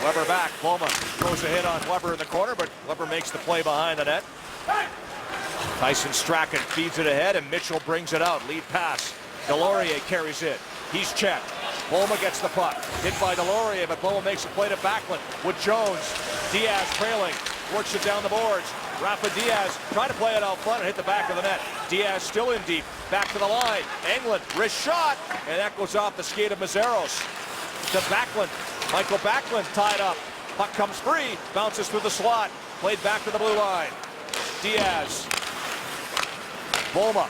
Speaker 2: Weber back. Boma throws a hit on Weber in the corner, but Weber makes the play behind the net. Tyson Strachan feeds it ahead, and Mitchell brings it out. Lead pass. Delorier carries it. He's checked. Boma gets the puck. Hit by Delorier, but Boma makes a play to Backlund with Jones. Diaz trailing. Works it down the boards. Rafa Diaz trying to play it out front and hit the back of the net. Diaz still in deep. Back to the line. Englund, wrist shot, and that goes off the skate of Mazeros. To Backlund. Michael Backlund tied up. Puck comes free. Bounces through the slot. Played back to the blue line. Diaz. Boma.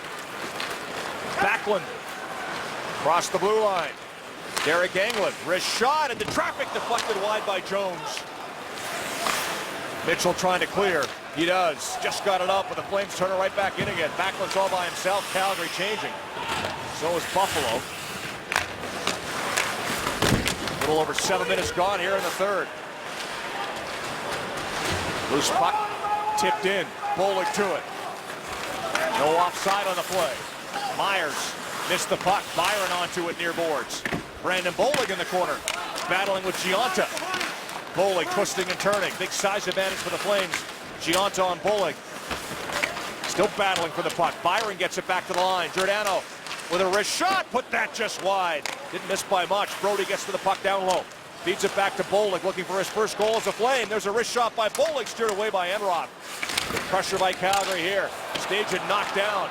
Speaker 2: Backlund. Across the blue line. Derek Englund. Wrist shot, and the traffic deflected wide by Jones. Mitchell trying to clear. He does. Just got it up, but the Flames turn it right back in again. Backlund's all by himself. Calgary changing. So is Buffalo. A little over 7 minutes gone here in the third. Loose puck. Tipped in. Bollig to it. No offside on the play. Myers missed the puck. Byron onto it near boards. Brandon Bollig in the corner. Battling with Gionta. Bollig twisting and turning. Big size advantage for the Flames. Gionta on Bollig. Still battling for the puck. Byron gets it back to the line. Giordano with a wrist shot. Put that just wide. Didn't miss by much. Brody gets to the puck down low. Feeds it back to Bollig, looking for his first goal as a Flame. There's a wrist shot by Bollig, steered away by Enroth. Pressure by Calgary here. Stajan knocked down.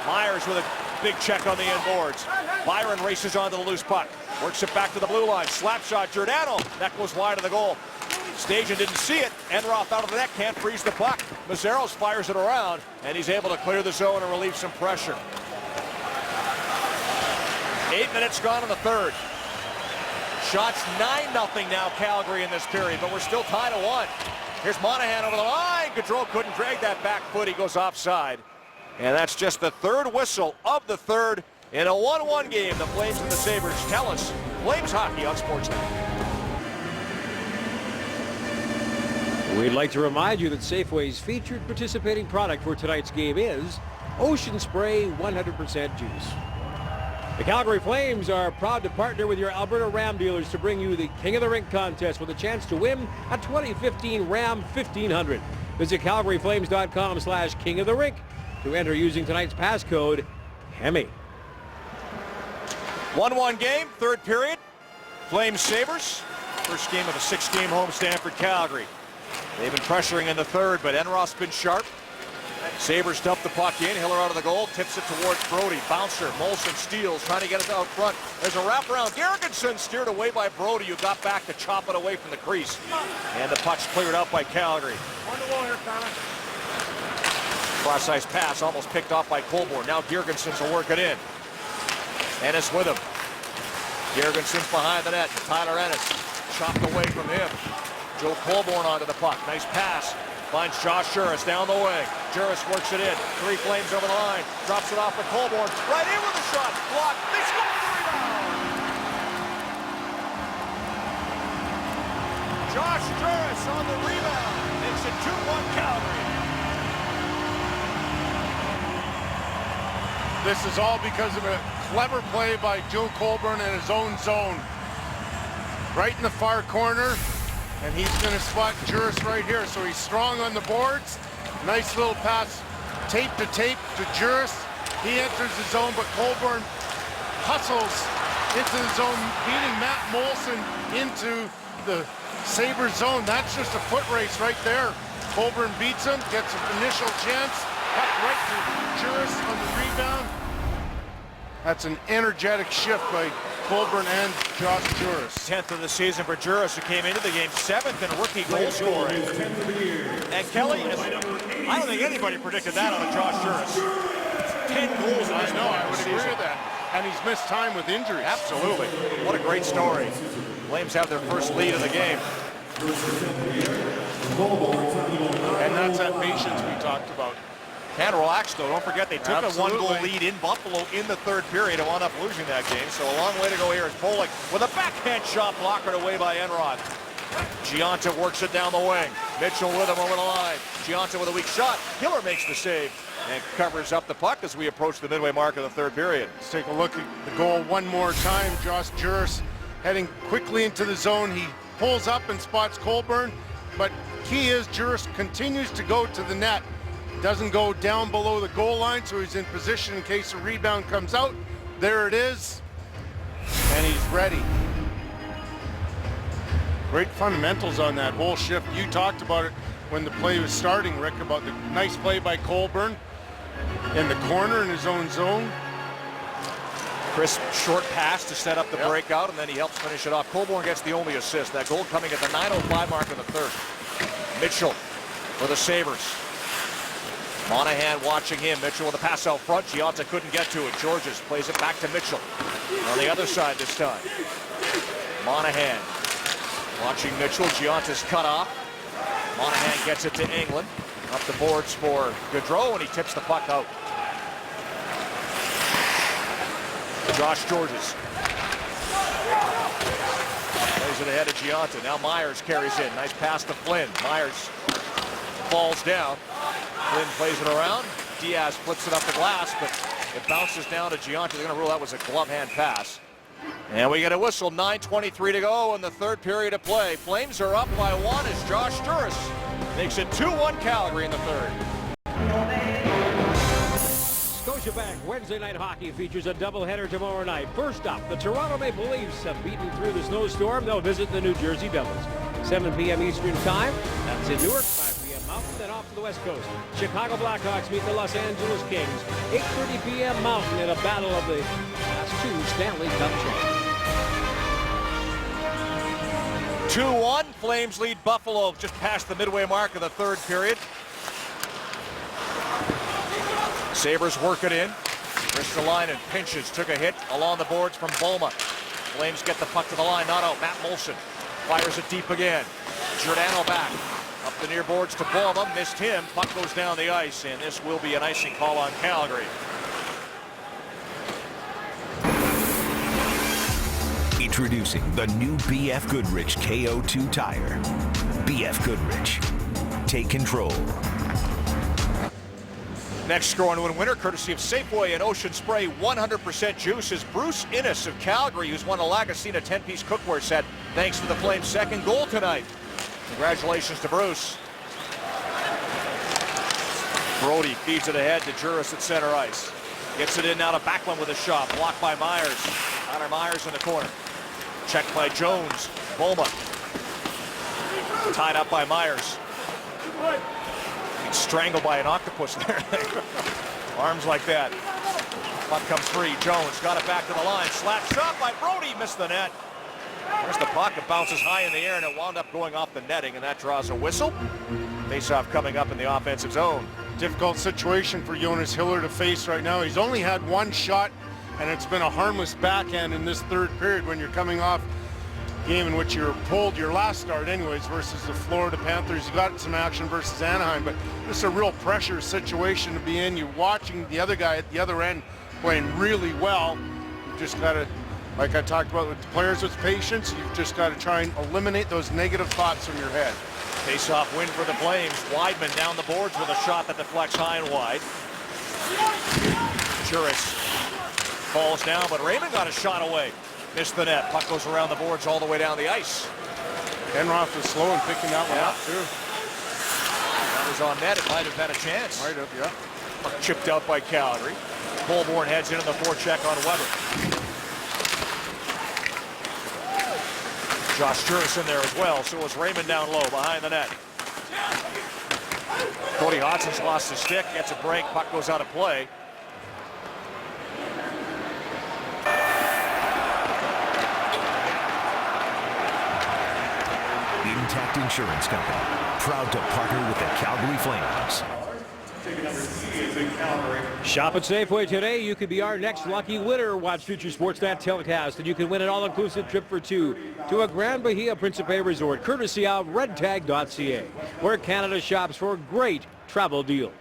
Speaker 2: Myers with a big check on the end boards. Byron races onto the loose puck. Works it back to the blue line. Slap shot, Giordano. That goes wide of the goal. Stajan didn't see it. Enroth out of the net, can't freeze the puck. Mazzeros fires it around, and he's able to clear the zone and relieve some pressure. 8 minutes gone in the third. Shots 9-0 now Calgary in this period, but we're still tied at 1. Here's Monahan over the line. Gaudreau couldn't drag that back foot. He goes offside. And that's just the third whistle of the third in a 1-1 game. The Flames and the Sabres tell us. Flames hockey on Sportsnet.
Speaker 1: We'd like to remind you that Safeway's featured participating product for tonight's game is Ocean Spray 100% juice. The Calgary Flames are proud to partner with your Alberta Ram dealers to bring you the King of the Rink contest with a chance to win a 2015 Ram 1500. Visit calgaryflames.com/King of the Rink to enter using tonight's passcode HEMI.
Speaker 2: 1-1 game, third period. Flames Sabres. First game of a 6-game homestand for Calgary. They've been pressuring in the third, but Enroth's been sharp. Sabres dump the puck in. Hiller out of the goal, tips it towards Brody. Bouncer, Molson steals, trying to get it out front. There's a wraparound. Gergensen steered away by Brody, who got back to chop it away from the crease. And the puck's cleared out by Calgary.
Speaker 3: On the wall here, Connor.
Speaker 2: Cross-ice pass almost picked off by Colborne. Now Gergensen's will work it in. Ennis with him. Gergensen's behind the net. Tyler Ennis chopped away from him. Joe Colborne onto the puck. Nice pass. Finds Josh Juris down the wing. Juris works it in. 3 Flames over the line. Drops it off for Colborne. Right in with the shot. Blocked. They score the rebound. Josh Juris on the rebound. Makes it 2-1 Calgary.
Speaker 3: This is all because of a clever play by Joe Colborne in his own zone. Right in the far corner. And he's going to spot Juris right here. So he's strong on the boards. Nice little pass, tape to Juris. He enters the zone, but Colborne hustles into the zone, beating Matt Molson into the Sabres zone. That's just a foot race right there. Colborne beats him, gets an initial chance. Puck right to Juris on the rebound. That's an energetic shift by Colborne and Josh Juris.
Speaker 2: 10th of the season for Juris, who came into the game 7th in rookie goal scoring. And Kelly, I don't think anybody predicted that on a Josh Juris. 10 goals in this
Speaker 3: I know, I would
Speaker 2: season.
Speaker 3: agree with that. And he's missed time with injuries.
Speaker 2: Absolutely. What a great story. Flames have their first lead of the game.
Speaker 3: And that's that patience we talked about.
Speaker 2: Can relax, though. Don't forget they took
Speaker 3: Absolutely.
Speaker 2: a 1-goal lead in Buffalo in the third period and wound up losing that game. So a long way to go here is Bollig with a backhand shot blocked away by Enroth. Gionta works it down the wing. Mitchell with him over the line. Gionta with a weak shot. Hiller makes the save and covers up the puck as we approach the midway mark of the third period.
Speaker 3: Let's take a look at the goal one more time. Josh Juris heading quickly into the zone. He pulls up and spots Colborne, but key is Juris continues to go to the net. Doesn't go down below the goal line, so he's in position in case a rebound comes out. There it is, and he's ready. Great fundamentals on that whole shift. You talked about it when the play was starting, Rick, about the nice play by Colborne in the corner in his own zone.
Speaker 2: Crisp short pass to set up the breakout, and then he helps finish it off. Colborne gets the only assist. That goal coming at the 9:05 mark of the third. Mitchell for the Sabres. Monahan watching him. Mitchell with a pass out front. Gionta couldn't get to it. Georges plays it back to Mitchell. On the other side this time. Monahan watching Mitchell. Gionta's cut off. Monahan gets it to England. Up the boards for Gaudreau, and he tips the puck out. Josh Georges. Plays it ahead of Gionta. Now Myers carries in. Nice pass to Flynn. Myers falls down. Flynn plays it around. Diaz flips it up the glass, but it bounces down to Gionta. They're going to rule that was a glove hand pass. And we get a whistle. 9:23 to go in the third period of play. Flames are up by 1 as Josh Juris makes it 2-1 Calgary in the third.
Speaker 1: Scotiabank Wednesday night hockey features a doubleheader tomorrow night. First up, the Toronto Maple Leafs have beaten through the snowstorm. They'll visit the New Jersey Devils. 7 p.m. Eastern Time. That's in Newark. 5 p.m. Mountain, then off to the West Coast. Chicago Blackhawks meet the Los Angeles Kings. 8:30 p.m. Mountain in a battle of the last 2 Stanley Cup champions.
Speaker 2: 2-1. Flames lead Buffalo just past the midway mark of the third period. Sabres work it in. Ristolainen pinches, took a hit along the boards from Boma. Flames get the puck to the line, not out. Matt Moulson fires it deep again. Giordano back. Up the near boards to Boma, missed him. Puck goes down the ice, and this will be an icing call on Calgary.
Speaker 6: Introducing the new BF Goodrich KO2 tire. BF Goodrich. Take control.
Speaker 2: Next score and win winner, courtesy of Safeway and Ocean Spray 100% juice, is Bruce Innes of Calgary, who's won a Lagostina 10-piece cookware set thanks to the Flames' second goal tonight. Congratulations to Bruce. Brody feeds it ahead to Juris at center ice. Gets it in now to Backlund with a shot. Blocked by Myers. Connor Myers in the corner. Checked by Jones. Boma. Tied up by Myers. Strangled by an octopus there. Arms like that. Puck comes free. Jones got it back to the line. Slap shot by Brody. Missed the net. There's the puck. It bounces high in the air and it wound up going off the netting, and that draws a whistle. Face-off coming up in the offensive zone.
Speaker 3: Difficult situation for Jonas Hiller to face right now. He's only had one shot, and it's been a harmless backhand in this third period when you're coming off game in which you're pulled your last start anyways versus the Florida Panthers. You got some action versus Anaheim, but this is a real pressure situation to be in. You're watching the other guy at the other end playing really well. You just got to, like I talked about with the players with patience, you've just got to try and eliminate those negative thoughts from your head.
Speaker 2: Face-off win for the Flames. Weidman down the boards with a shot that deflects high and wide. Juris falls down, but Raymond got a shot away. Missed the net. Puck goes around the boards all the way down the ice.
Speaker 3: Enroth was slow in picking that one up, too.
Speaker 2: That was on net. It might have had a chance.
Speaker 3: Might have, yeah.
Speaker 2: Puck chipped out by Calgary. Colborne heads into the forecheck on Weber. Josh Juris in there as well. So was Raymond down low behind the net. Cody Hodson's lost his stick. Gets a break. Puck goes out of play.
Speaker 6: Intact Insurance Company, proud to partner with the Calgary Flames.
Speaker 1: Shop at Safeway today. You could be our next lucky winner. Watch Future Sportsnet telecast, and you can win an all-inclusive trip for 2 to a Grand Bahia Principe Resort, courtesy of redtag.ca, where Canada shops for a great travel deal.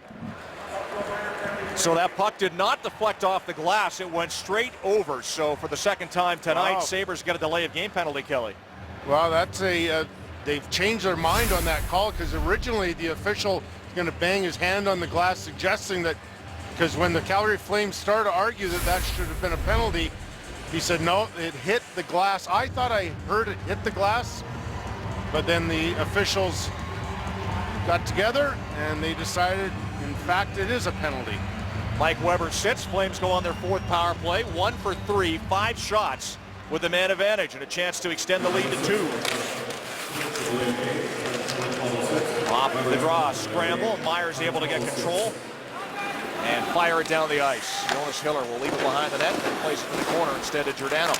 Speaker 2: So that puck did not deflect off the glass. It went straight over. So for the second time tonight, Sabres get a delay of game penalty, Kelly.
Speaker 3: Well, that's a... they've changed their mind on that call because originally the official was going to bang his hand on the glass, suggesting that because when the Calgary Flames started to argue that that should have been a penalty, he said, no, it hit the glass. I thought I heard it hit the glass, but then the officials got together and they decided, in fact, it is a penalty.
Speaker 2: Mike Weber sits. Flames go on their 4th power play. 1 for 3, 5 shots with the man advantage and a chance to extend the lead to 2. Off the draw, scramble. Myers able to get control and fire it down the ice. Jonas Hiller will leave it behind the net and plays it in the corner instead of Giordano.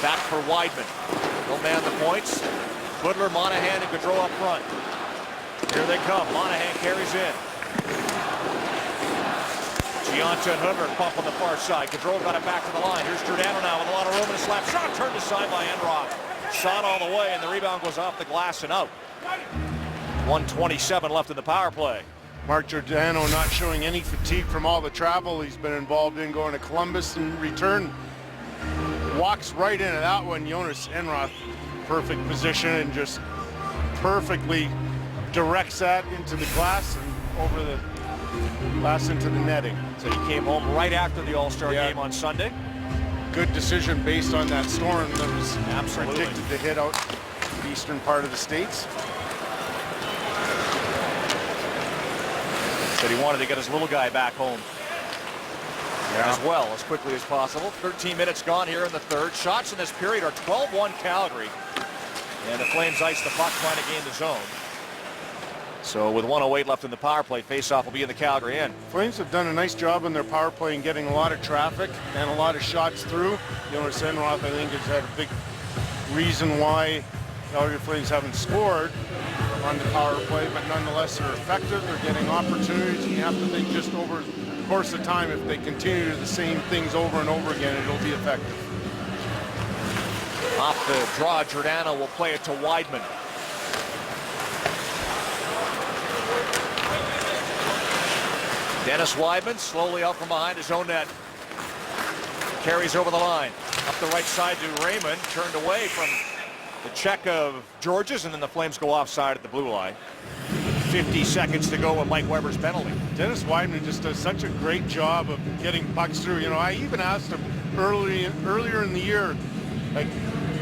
Speaker 2: Back for Weidman. He'll man the points. Budler, Monahan, and Gaudreau up front. Here they come. Monahan carries in. Gianta and Hoover pump on the far side. Gaudreau got it back to the line. Here's Giordano now with a lot of room and a slap shot. Turned aside by Enroth. Shot all the way, and the rebound goes off the glass and out. 1:27 left in the power play.
Speaker 3: Mark Giordano not showing any fatigue from all the travel he's been involved in, going to Columbus and return. Walks right into that one. Jonas Enroth, perfect position, and just perfectly directs that into the glass and over the glass into the netting.
Speaker 2: So he came home right after the All-Star game on Sunday.
Speaker 3: Good decision based on that storm that was
Speaker 2: Absolutely
Speaker 3: predicted to hit out the eastern part of the States.
Speaker 2: Said he wanted to get his little guy back home. as well as quickly as possible. 13 minutes gone here in the third. Shots in this period are 12-1 Calgary. And the Flames ice the puck trying to gain the zone. So with 1:08 left in the power play, face-off will be in the Calgary end.
Speaker 3: Flames have done a nice job on their power play and getting a lot of traffic and a lot of shots through. Jonas Enroth, I think, has had a big reason why Calgary Flames haven't scored on the power play, but nonetheless they're effective. They're getting opportunities, and you have to think just over the course of time, if they continue to do the same things over and over again, it'll be effective.
Speaker 2: Off the draw, Giordano will play it to Weidman. Dennis Weidman slowly out from behind his own net. Carries over the line. Up the right side to Raymond. Turned away from the check of Georges, and then the Flames go offside at the blue line. 50 seconds to go with Mike Weber's penalty.
Speaker 3: Dennis Weidman just does such a great job of getting pucks through. You know, I even asked him earlier in the year, like,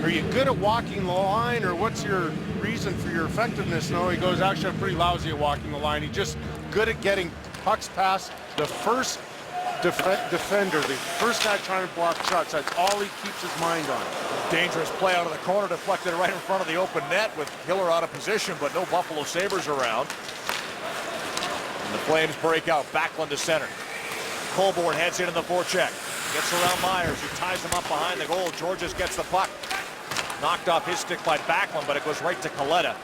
Speaker 3: are you good at walking the line, or what's your reason for your effectiveness? No, he goes, actually, I'm pretty lousy at walking the line. He's just good at getting pucks past the first defender, the first guy trying to block shots. That's all he keeps his mind on.
Speaker 2: Dangerous play out of the corner, deflected right in front of the open net with Hiller out of position, but no Buffalo Sabres around. And the Flames break out. Backlund to center. Colborne heads in the forecheck. Gets around Myers, who ties him up behind the goal. Georges gets the puck. Knocked off his stick by Backlund, but it goes right to Kaleta.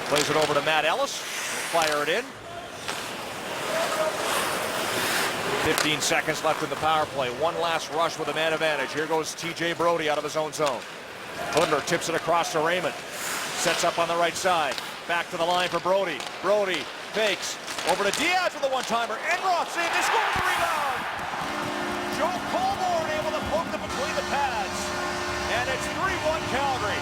Speaker 2: Plays it over to Matt Ellis. Fire it in. 15 seconds left in the power play. One last rush with a man advantage. Here goes TJ Brodie out of his own zone. Hudler tips it across to Raymond. Sets up on the right side. Back to the line for Brodie. Brodie fakes. Over to Diaz with a one-timer. Enroth saved. They score the rebound. Joe Colborne able to poke them between the pads. And it's 3-1 Calgary.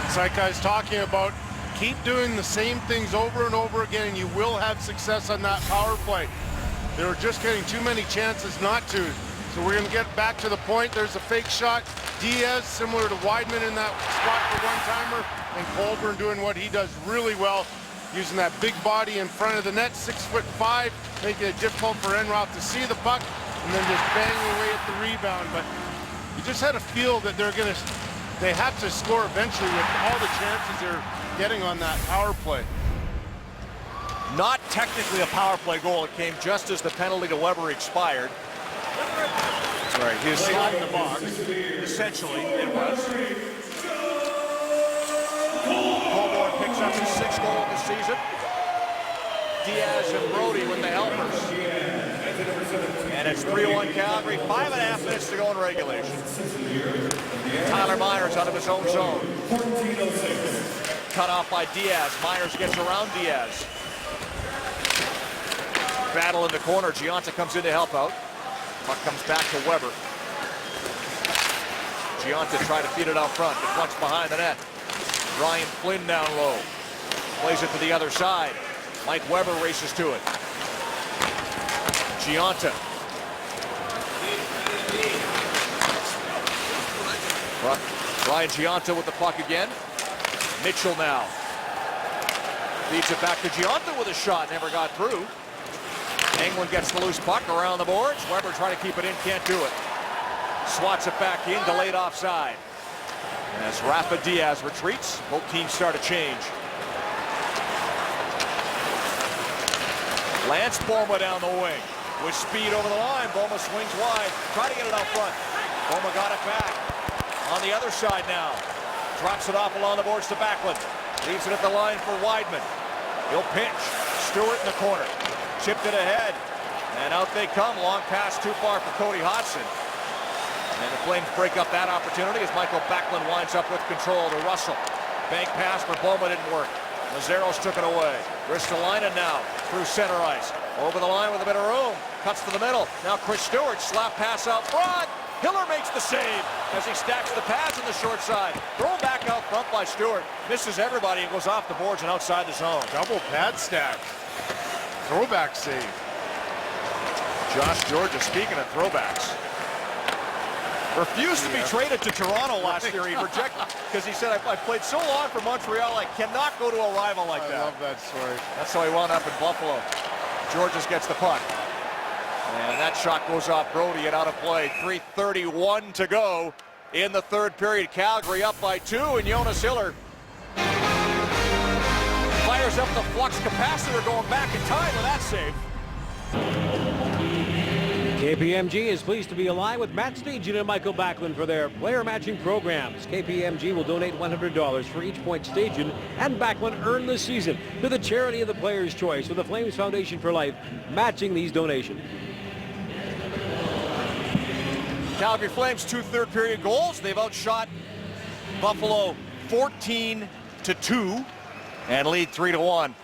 Speaker 3: It's like I was talking about, keep doing the same things over and over again, and you will have success on that power play. They were just getting too many chances not to. So we're going to get back to the point. There's a fake shot. Diaz, similar to Weidman in that spot for one-timer, and Colborne doing what he does really well, using that big body in front of the net, 6'5", making it difficult for Enroth to see the puck, and then just banging away at the rebound. But you just had a feel that they have to score eventually with all the chances they're getting on that power play.
Speaker 2: Not technically a power play goal. It came just as the penalty to Weber expired.
Speaker 3: Right, he was in the box.
Speaker 2: Essentially, it was. Colborne picks up his 6th goal of the season. Diaz and Brodie with the helpers. And it's 3-1 Calgary. 5.5 minutes to go in regulation. Tyler Myers out of his own zone. Cut off by Diaz. Myers gets around Diaz. Battle in the corner. Giunta comes in to help out. Puck comes back to Weber. Giunta tried to feed it out front. Deflects behind the net. Ryan Flynn down low. Plays it to the other side. Mike Weber races to it. Giunta. Ryan Giunta with the puck again. Mitchell now. Feeds it back to Giunta with a shot. Never got through. Englund gets the loose puck around the boards. Weber trying to keep it in. Can't do it. Swats it back in. Delayed offside. As Rafa Diaz retreats, both teams start a change. Lance Boma down the wing. With speed over the line. Boma swings wide. Try to get it out front. Boma got it back. On the other side now. Drops it off along the boards to Backlund. Leaves it at the line for Weidman. He'll pinch. Stewart in the corner. Chipped it ahead. And out they come. Long pass too far for Cody Hodgson. And the Flames break up that opportunity as Michael Backlund winds up with control to Russell. Bank pass for Boma didn't work. Mazeros took it away. Ristolainen now through center ice. Over the line with a bit of room. Cuts to the middle. Now Chris Stewart. Slap pass out front. Hiller makes the save as he stacks the pads on the short side. Thrown back out front by Stewart. Misses everybody and goes off the boards and outside the zone.
Speaker 3: Double pad stack. Throwback save.
Speaker 2: Josh Georges, speaking of throwbacks. Refused to be traded to Toronto last year. He rejected because he said, I played so long for Montreal, I cannot go to a rival like that.
Speaker 3: I love that story.
Speaker 2: That's how he wound up in Buffalo. Georges gets the puck. And that shot goes off Brody and out of play. 3:31 to go in the third period. Calgary up by 2, and Jonas Hiller fires up the flux capacitor, going back in time with that save.
Speaker 1: KPMG is pleased to be aligned with Matt Stajan and Michael Backlund for their player matching programs. KPMG will donate $100 for each point Stajan and Backlund earn this season to the charity of the player's choice, with the Flames Foundation for Life matching these donations.
Speaker 2: Calgary Flames 2 third period goals. They've outshot Buffalo 14-2 and lead 3-1.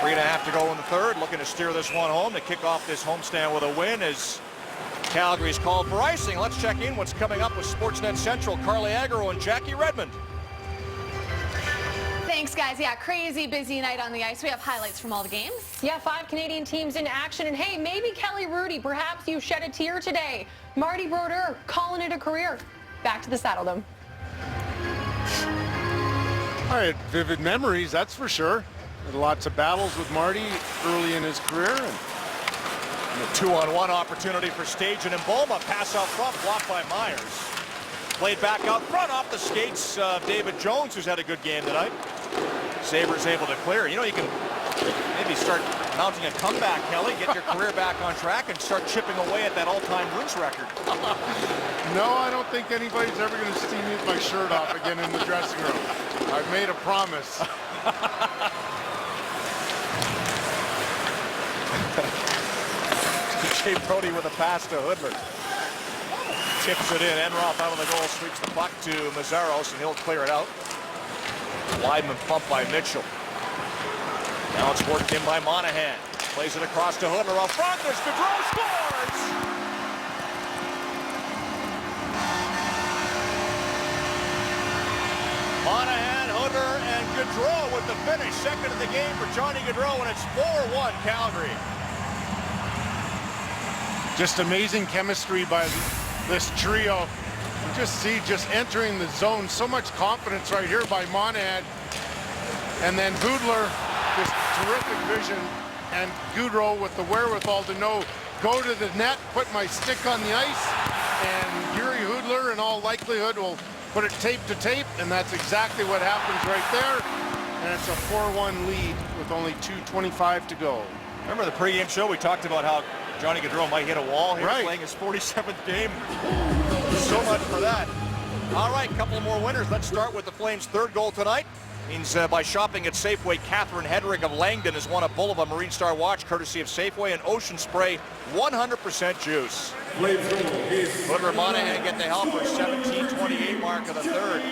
Speaker 2: 3.5 to go in the third. Looking to steer this one home to kick off this homestand with a win as Calgary's called for icing. Let's check in what's coming up with Sportsnet Central. Carly Agaro and Jackie Redmond.
Speaker 9: Thanks, guys. Yeah, crazy busy night on the ice. We have highlights from all the games.
Speaker 10: Yeah, 5 Canadian teams in action. And hey, maybe Kelly Rudy, perhaps you shed a tear today. Marty Brodeur calling it a career. Back to the Saddledome.
Speaker 3: All right, vivid memories, that's for sure. Had lots of battles with Marty early in his career.
Speaker 2: And a 2-on-1 opportunity for Stajan and Boma. Pass out front, blocked by Myers. Played back out front off the skates of David Jones, who's had a good game tonight. Sabres able to clear. You know, you can maybe start mounting a comeback, Kelly, get your career back on track and start chipping away at that all-time wins record.
Speaker 3: No, I don't think anybody's ever going to see me with my shirt off again in the dressing room. I've made a promise.
Speaker 2: Jay Brody with a pass to Hoodler. Tips it in. Enroth out of the goal, sweeps the puck to Mazzaros, and he'll clear it out. Weidman pumped by Mitchell. Now it's worked in by Monahan. Plays it across to Hoodler out front. There's Gaudreau, scores! Monahan, Hoodler, and Gaudreau with the finish. Second of the game for Johnny Gaudreau, and it's 4-1 Calgary.
Speaker 3: Just amazing chemistry by this trio. You just see entering the zone. So much confidence right here by Monahan. And then Hoodler, this terrific vision. And Gaudreau with the wherewithal to know, go to the net, put my stick on the ice. And Yuri Hoodler, in all likelihood, will put it tape to tape. And that's exactly what happens right there. And it's a 4-1 lead with only 2:25 to go.
Speaker 2: Remember the pregame show, we talked about how Johnny Gaudreau might hit a wall here,
Speaker 3: right,
Speaker 2: playing his 47th game. So much for that. All right, couple more winners. Let's start with the Flames' third goal tonight. Means by shopping at Safeway, Catherine Hedrick of Langdon has won a Bulova Marine Star watch courtesy of Safeway and Ocean Spray 100% juice. Hoodler, Monahan get the helper, 17:28 mark of the third.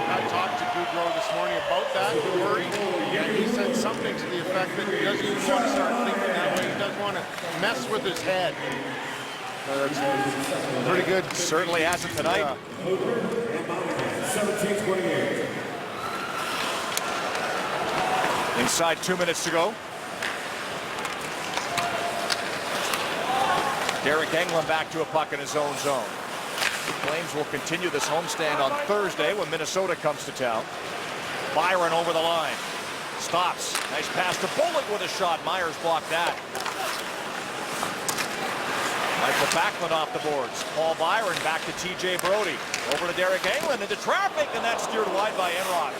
Speaker 3: I talked to Gaudreau this morning about that worry, and he said something to the effect that he doesn't even want to start thinking that way. He doesn't want to mess with his head. That's pretty good.
Speaker 2: Certainly hasn't tonight.
Speaker 3: Yeah.
Speaker 2: 17:28. Inside 2 minutes to go. Derek Englund back to a puck in his own zone. Flames will continue this homestand on Thursday when Minnesota comes to town. Byron over the line. Stops. Nice pass to Bullock with a shot. Myers blocked that. Michael Backlund off the boards. Paul Byron back to TJ Brody. Over to Derek Englund into traffic, and that's steered wide by Enroth.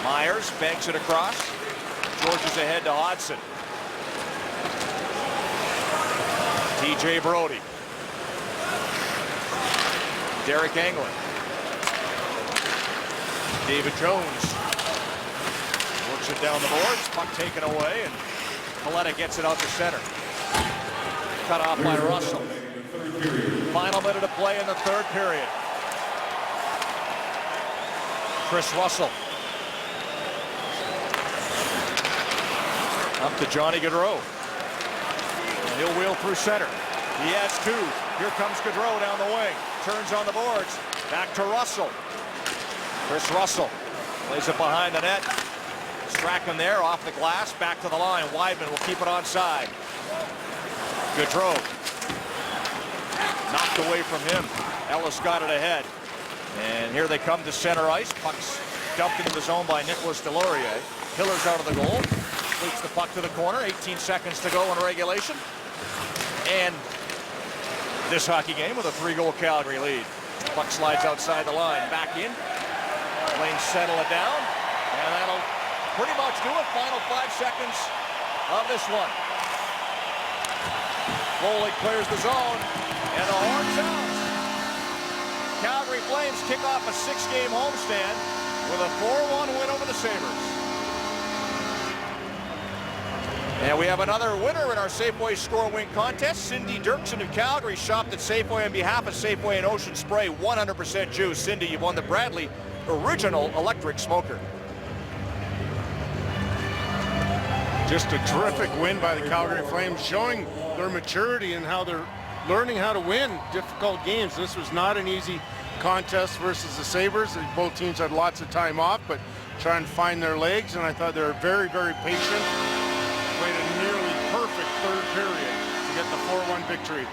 Speaker 2: Myers banks it across. Georges ahead to Hodson. TJ Brody. Derek Englund. David Jones works it down the boards. Puck taken away, and Paletta gets it out to center. Cut off by Russell. Final minute of play in the third period. Chris Russell. Up to Johnny Gaudreau. He'll wheel through center. He has two. Here comes Gaudreau down the wing. Turns on the boards. Back to Russell. Chris Russell plays it behind the net. Strachan there, off the glass, back to the line. Weidman will keep it onside. Gaudreau. Knocked away from him. Ellis got it ahead. And here they come to center ice. Puck's dumped into the zone by Nicolas Deslauriers. Hiller's out of the goal. Leads the puck to the corner. 18 seconds to go in regulation. And this hockey game with a 3-goal Calgary lead. Puck slides outside the line. Back in. Flames settle it down. And that'll pretty much do it. Final 5 seconds of this one. Foley clears the zone. And the horn sounds. Calgary Flames kick off a 6-game homestand with a 4-1 win over the Sabres. And we have another winner in our Safeway Score Win contest. Cindy Dirksen of Calgary shopped at Safeway on behalf of Safeway and Ocean Spray 100% juice. Cindy, you've won the Bradley Original Electric Smoker.
Speaker 3: Just a terrific win by the Calgary Flames, showing their maturity and how they're learning how to win difficult games. This was not an easy contest versus the Sabres. Both teams had lots of time off, but trying to find their legs, and I thought they were very, very patient. Played a nearly perfect third period to get the 4-1 victory.